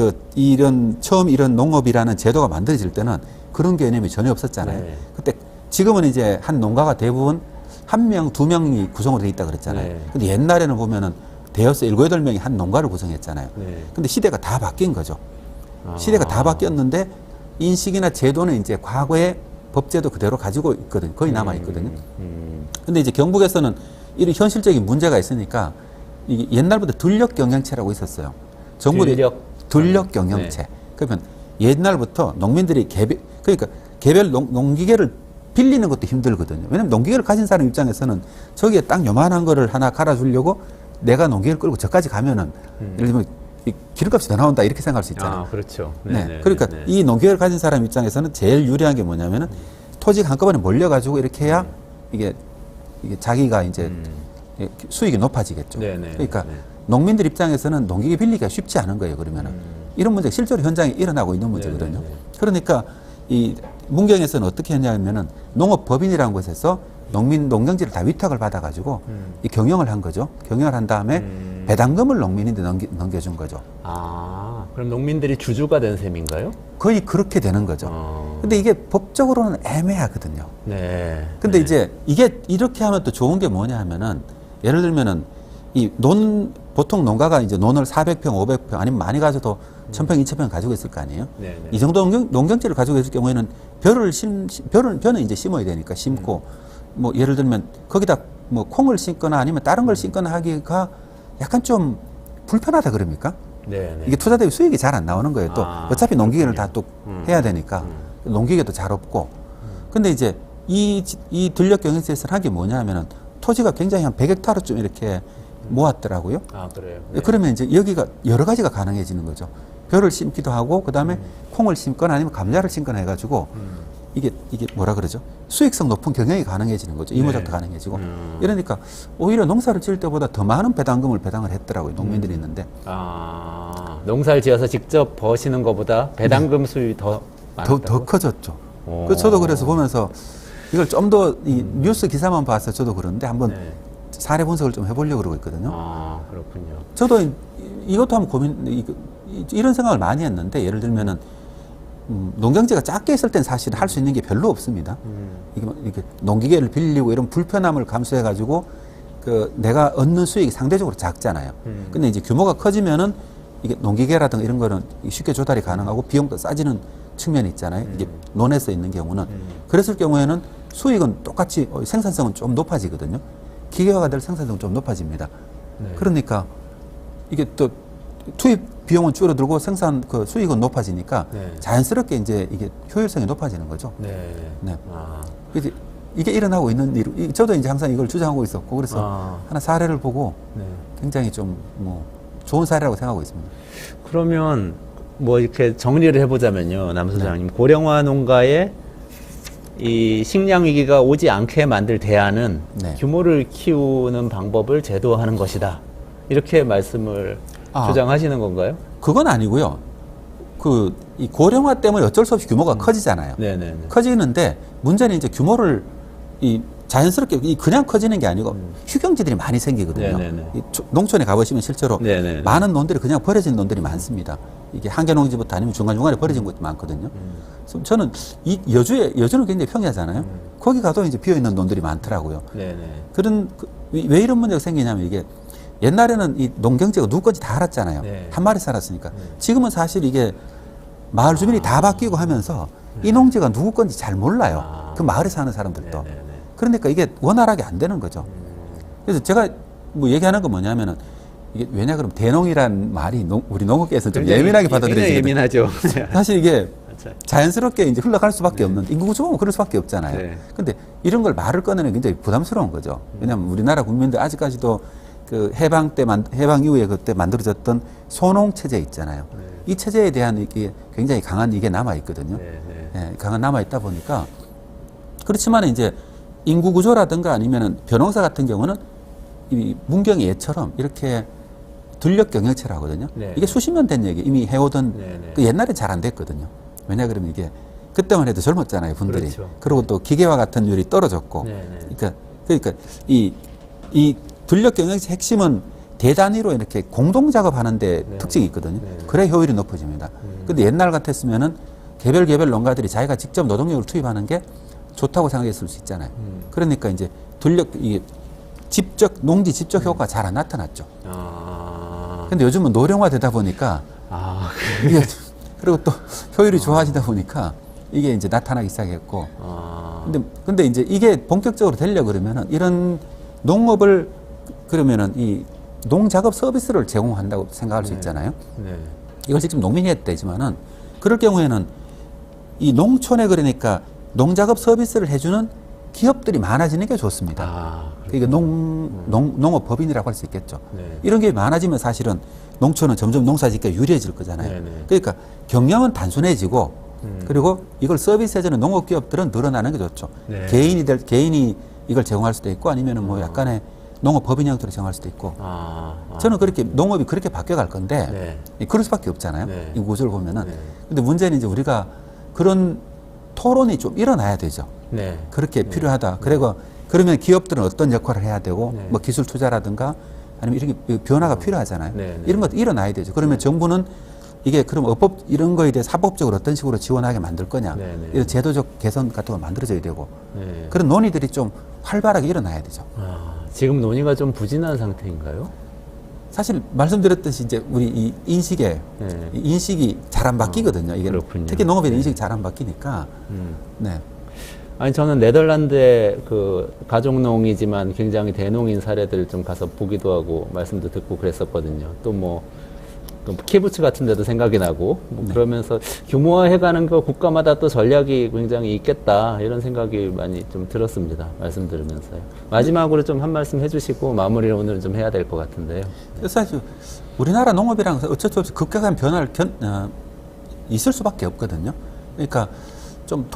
처음 이런 농업이라는 제도가 만들어질 때는 그런 개념이 전혀 없었잖아요. 네. 그때 지금은 이제 한 농가가 대부분 한 명, 두 명이 구성으로 돼 있다 그랬잖아요. 네. 근데 옛날에는 보면은 대여섯, 일곱, 여덟 명이 한 농가를 구성했잖아요. 네. 근데 시대가 다 바뀐 거죠. 아. 시대가 다 바뀌었는데 인식이나 제도는 이제 과거의 법제도 그대로 가지고 있거든요. 거의 남아 있거든요. 근데 이제 경북에서는 이런 현실적인 문제가 있으니까 이게 옛날부터 들녘 경영체라고 있었어요. 정부들이 들녘 경영체. 네. 그러면 옛날부터 농민들이 개별 농기계를 빌리는 것도 힘들거든요. 왜냐면 농기계를 가진 사람 입장에서는 저기에 딱 요만한 거를 하나 갈아주려고 내가 농기계를 끌고 저까지 가면은 예를 들면 이 기름값이 더 나온다 이렇게 생각할 수 있잖아요. 아, 그렇죠. 네. 그러니까 이 농기계를 가진 사람 입장에서는 제일 유리한 게 뭐냐면은 토지가 한꺼번에 몰려가지고 이렇게 해야 이게 자기가 이제 수익이 높아지겠죠. 네네. 그러니까 네. 농민들 입장에서는 농기계 빌리기가 쉽지 않은 거예요. 그러면은 이런 문제가 실제로 현장에 일어나고 있는 문제거든요. 네네네. 그러니까 이 문경에서는 어떻게 했냐면은 농업법인이라는 곳에서 농경지를 다 위탁을 받아가지고 이 경영을 한 거죠. 경영을 한 다음에 배당금을 농민인데 넘겨준 거죠. 아, 그럼 농민들이 주주가 된 셈인가요? 거의 그렇게 되는 거죠. 근데 이게 법적으로는 애매하거든요. 네. 근데 네. 이제 이게 이렇게 하면 또 좋은 게 뭐냐 하면은 예를 들면은 보통 농가가 이제 논을 400평, 500평 아니면 많이 가져도 1000평, 2000평 가지고 있을 거 아니에요? 네네. 이 정도 농경지를 가지고 있을 경우에는 벼는 이제 심어야 되니까 심고 뭐 예를 들면 거기다 뭐 콩을 심거나 아니면 다른 걸 심거나 하기가 약간 좀 불편하다 그럽니까? 네네. 이게 투자 대비 수익이 잘 안 나오는 거예요. 또 아, 어차피 농기계를 다 그렇군요. 또 해야 되니까 농기계도 잘 없고. 근데 이제 이 들녘 경영지에서 한 게 뭐냐 하면은 토지가 굉장히 한 100헥타르쯤 이렇게 모았더라고요. 아, 그래요. 네. 그러면 이제 여기가 여러 가지가 가능해지는 거죠. 벼를 심기도 하고 그다음에 콩을 심거나 아니면 감자를 심거나 해가지고 이게 뭐라 그러죠? 수익성 높은 경영이 가능해지는 거죠. 이모작도 네. 가능해지고. 이러니까 오히려 농사를 지을 때보다 더 많은 배당금을 배당을 했더라고요. 농민들이 있는데. 아, 농사를 지어서 직접 버시는 것보다 배당금 수입이 더 많았다고? 더 커졌죠. 오. 저도 그래서 보면서 이걸 좀 더 이 뉴스 기사만 봐서 저도 그런데 한번 네. 사례 분석을 좀 해보려고 그러고 있거든요. 아, 그렇군요. 저도 이것도 한번 이런 생각을 많이 했는데 예를 들면은 농경지가 작게 있을 땐 사실 할 수 있는 게 별로 없습니다. 이게 농기계를 빌리고 이런 불편함을 감수해 가지고 내가 얻는 수익이 상대적으로 작잖아요. 근데 이제 규모가 커지면은 이게 농기계라든가 이런 거는 쉽게 조달이 가능하고 비용도 싸지는 측면이 있잖아요. 이게 논에서 있는 경우는. 그랬을 경우에는 수익은 똑같이 생산성은 좀 높아지거든요. 기계화가 될 생산성은 좀 높아집니다. 그러니까 이게 또 투입 비용은 줄어들고 생산 그 수익은 높아지니까 자연스럽게 이제 이게 효율성이 높아지는 거죠. 네. 그래서 이게 일어나고 있는 일, 저도 이제 항상 이걸 주장하고 있었고 그래서 하나 사례를 보고 굉장히 좀 뭐 좋은 사례라고 생각하고 있습니다. 그러면 뭐 이렇게 정리를 해보자면요, 남 소장님, 고령화 농가의 이 식량 위기가 오지 않게 만들 대안은 규모를 키우는 방법을 제도화하는 것이다. 이렇게 말씀을 주장하시는 건가요? 그건 아니고요. 이 고령화 때문에 어쩔 수 없이 규모가 커지잖아요. 커지는데 문제는 이제 규모를 자연스럽게 그냥 커지는 게 아니고 휴경지들이 많이 생기거든요. 농촌에 가보시면 실제로 많은 논들이 그냥 버려진 논들이 많습니다. 이게 한계농지부터 아니면 중간중간에 버려진 것도 많거든요. 그래서 저는 이 여주는 굉장히 평야잖아요. 거기 가도 이제 비어있는 논들이 많더라고요. 왜 이런 문제가 생기냐면 이게 옛날에는 이 농경지가 누구 건지 다 알았잖아요. 한 마리 살았으니까. 지금은 사실 이게 마을 주민이 다 바뀌고 하면서 이 농지가 누구 건지 잘 몰라요. 그 마을에 사는 사람들도. 그러니까 이게 원활하게 안 되는 거죠. 그래서 제가 뭐 얘기하는 건 뭐냐면은 이게 왜냐 그러면 대농이란 말이 우리 농업계에서 좀 예민하게 받아들여지거든요. 예민하죠. 사실 이게 자연스럽게 이제 흘러갈 수밖에 없는 인구 구조가 그럴 수밖에 없잖아요. 근데 이런 걸 말을 꺼내는 게 굉장히 부담스러운 거죠. 왜냐하면 우리나라 국민들 아직까지도 그 해방 이후에 그때 만들어졌던 소농 체제 있잖아요. 이 체제에 대한 이게 굉장히 강한 이게 남아 있거든요. 강한 남아 있다 보니까 그렇지만 이제 인구 구조라든가 아니면은 벼농사 같은 경우는 이 문경의 예처럼 이렇게 들녘 경영체를 하거든요. 이게 수십 년 된 얘기 이미 해오던 그 옛날에 잘 안 됐거든요. 왜냐 그러면 이게 그때만 해도 젊었잖아요, 분들이. 그리고 또 기계화 같은 율이 떨어졌고. 그러니까 이 들녘 경영체 핵심은 대단위로 이렇게 공동 작업하는 데 특징이 있거든요. 그래 효율이 높아집니다. 근데 옛날 같았으면은 개별 농가들이 자기가 직접 노동력을 투입하는 게 좋다고 생각했을 수 있잖아요. 그러니까 이제 농지 집적 효과가 잘 안 나타났죠. 근데 요즘은 노령화 되다 보니까 이게 그리고 또 효율이 좋아지다 보니까 이게 이제 나타나기 시작했고. 근데 이제 이게 본격적으로 되려 그러면은 이런 농업을 그러면은 이 농작업 서비스를 제공한다고 생각할 수 있잖아요. 이걸 직접 농민이 했대지만은 그럴 경우에는 이 농촌에 그러니까 농작업 서비스를 해주는 기업들이 많아지는 게 좋습니다. 그러니까 농업법인이라고 할 수 있겠죠. 이런 게 많아지면 사실은 농촌은 점점 농사짓기가 유리해질 거잖아요. 그러니까 경영은 단순해지고 그리고 이걸 서비스해주는 농업기업들은 늘어나는 게 좋죠. 개인이 이걸 제공할 수도 있고 아니면은 뭐 약간의 농업법인 형태로 제공할 수도 있고. 저는 그렇게 농업이 그렇게 바뀌어갈 건데 그럴 수밖에 없잖아요. 이 구조를 보면은. 근데 문제는 이제 우리가 그런 토론이 좀 일어나야 되죠. 그렇게 필요하다. 그러면 기업들은 어떤 역할을 해야 되고, 뭐 기술 투자라든가 아니면 이렇게 변화가 필요하잖아요. 이런 것도 일어나야 되죠. 그러면 정부는 이게 그럼 이런 거에 대해서 합법적으로 어떤 식으로 지원하게 만들 거냐. 이런 제도적 개선 같은 거 만들어져야 되고. 그런 논의들이 좀 활발하게 일어나야 되죠. 지금 논의가 좀 부진한 상태인가요? 사실 말씀드렸듯이 이제 우리 이 인식이 잘 안 바뀌거든요. 이게 특히 농업에 대한 인식이 잘 안 바뀌니까. 아니 저는 네덜란드의 그 가족농이지만 굉장히 대농인 사례들 좀 가서 보기도 하고 말씀도 듣고 그랬었거든요. 또 뭐 키부츠 같은 데도 생각이 나고 그러면서 규모화해가는 거 국가마다 또 전략이 굉장히 있겠다 이런 생각이 많이 좀 들었습니다. 말씀 들으면서요. 마지막으로 좀 한 말씀 해주시고 마무리를 오늘은 좀 해야 될 것 같은데요. 사실 우리나라 농업이라는 것은 어쩔 수 없이 급격한 변화를 있을 수밖에 없거든요. 그러니까 좀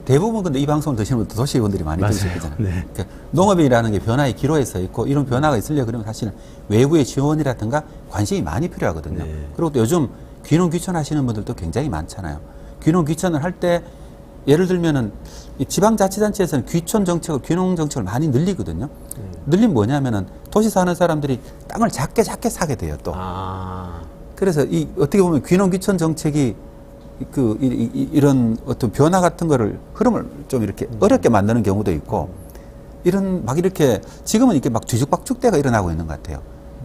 대부분 근데 이 방송을 드시는 분들 도시분들이 많이 들으실 거잖아요. 그러니까 농업이라는 게 변화의 기로에 서 있고 이런 변화가 있으려고 그러면 사실 외부의 지원이라든가 관심이 많이 필요하거든요. 그리고 또 요즘 귀농 귀촌하시는 분들도 굉장히 많잖아요. 귀농 귀촌을 할 때 예를 들면은 이 지방자치단체에서는 귀촌 정책을 귀농 정책을 많이 늘리거든요. 늘리면 뭐냐면은 도시 사는 사람들이 땅을 작게 사게 돼요 또. 그래서 어떻게 보면 귀농 귀촌 정책이 이런 어떤 변화 같은 거를 흐름을 좀 이렇게 어렵게 만드는 경우도 있고 이런 막 이렇게 지금은 이렇게 막 뒤죽박죽대가 일어나고 있는 것 같아요.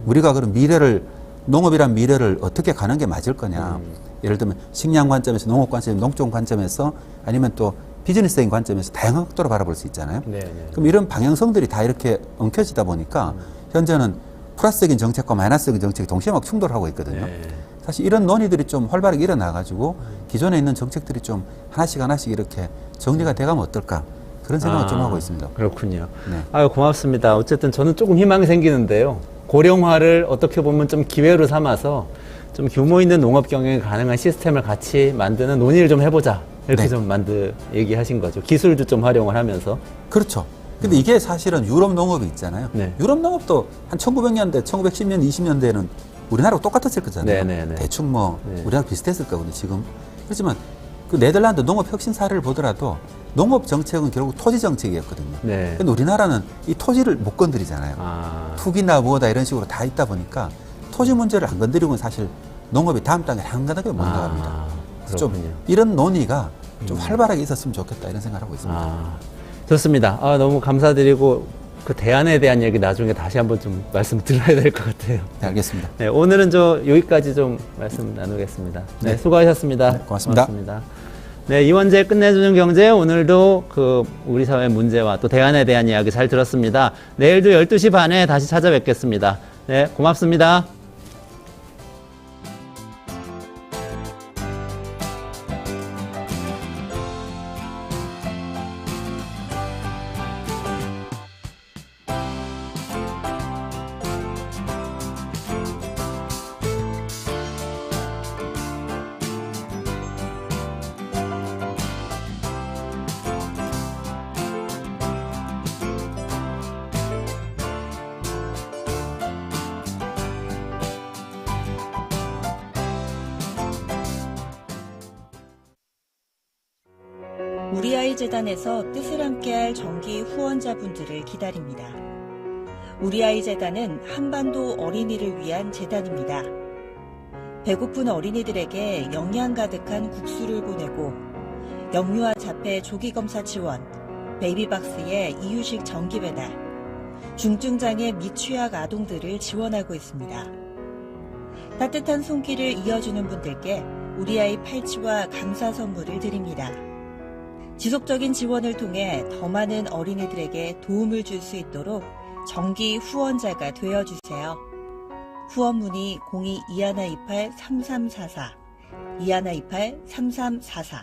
우리가 그런 미래를 농업이란 미래를 어떻게 가는 게 맞을 거냐. 예를 들면 식량 관점에서, 농업 관점에서, 농종 관점에서, 아니면 또 비즈니스적인 관점에서 다양한 각도로 바라볼 수 있잖아요. 네. 그럼 이런 방향성들이 다 이렇게 엉켜지다 보니까 현재는 플러스적인 정책과 마이너스적인 정책이 동시에 막 충돌하고 있거든요. 네. 사실 이런 논의들이 좀 활발하게 일어나가지고 기존에 있는 정책들이 좀 하나씩 이렇게 정리가 돼가면 어떨까. 그런 생각을 좀 하고 있습니다. 그렇군요. 네. 아유, 고맙습니다. 어쨌든 저는 조금 희망이 생기는데요. 고령화를 어떻게 보면 좀 기회로 삼아서 좀 규모 있는 농업 경영이 가능한 시스템을 같이 만드는 논의를 좀 해보자. 이렇게 네. 좀 얘기하신 거죠. 기술도 좀 활용을 하면서. 그렇죠. 근데 이게 사실은 유럽 농업이 있잖아요. 네. 유럽 농업도 한 1900년대, 1910년, 20년대에는 우리나라하고 똑같았을 거잖아요. 네. 대충 뭐 네. 우리나라 비슷했을 거거든요, 지금. 그렇지만 그 네덜란드 농업 혁신 사례를 보더라도 농업 정책은 결국 토지 정책이었거든요. 네. 근데 우리나라는 이 토지를 못 건드리잖아요. 투기나 뭐다 이런 식으로 다 있다 보니까 토지 문제를 안 건드리고는 사실 농업이 다음 단계 한 단계 못 나갑니다. 그래서 좀 그렇군요. 이런 논의가 좀 활발하게 있었으면 좋겠다 이런 생각을 하고 있습니다. 좋습니다. 너무 감사드리고 그 대안에 대한 얘기 나중에 다시 한번 좀 말씀 드려야 될 것 같아요. 네, 알겠습니다. 네, 오늘은 여기까지 좀 말씀 나누겠습니다. 네, 네, 수고하셨습니다. 고맙습니다. 네, 이원재 끝내주는 경제 오늘도 우리 사회 문제와 또 대안에 대한 이야기 잘 들었습니다. 내일도 12시 반에 다시 찾아뵙겠습니다. 네, 고맙습니다. 우리 아이 재단에서 뜻을 함께할 정기 후원자분들을 기다립니다. 우리 아이 재단은 한반도 어린이를 위한 재단입니다. 배고픈 어린이들에게 영양 가득한 국수를 보내고 영유아 자폐 조기 검사 지원, 베이비박스의 이유식 정기 배달, 중증장애 및 취약 아동들을 지원하고 있습니다. 따뜻한 손길을 이어주는 분들께 우리 아이 팔찌와 감사 선물을 드립니다. 지속적인 지원을 통해 더 많은 어린이들에게 도움을 줄 수 있도록 정기 후원자가 되어주세요. 후원 문의 02-2128-3344, 2128-3344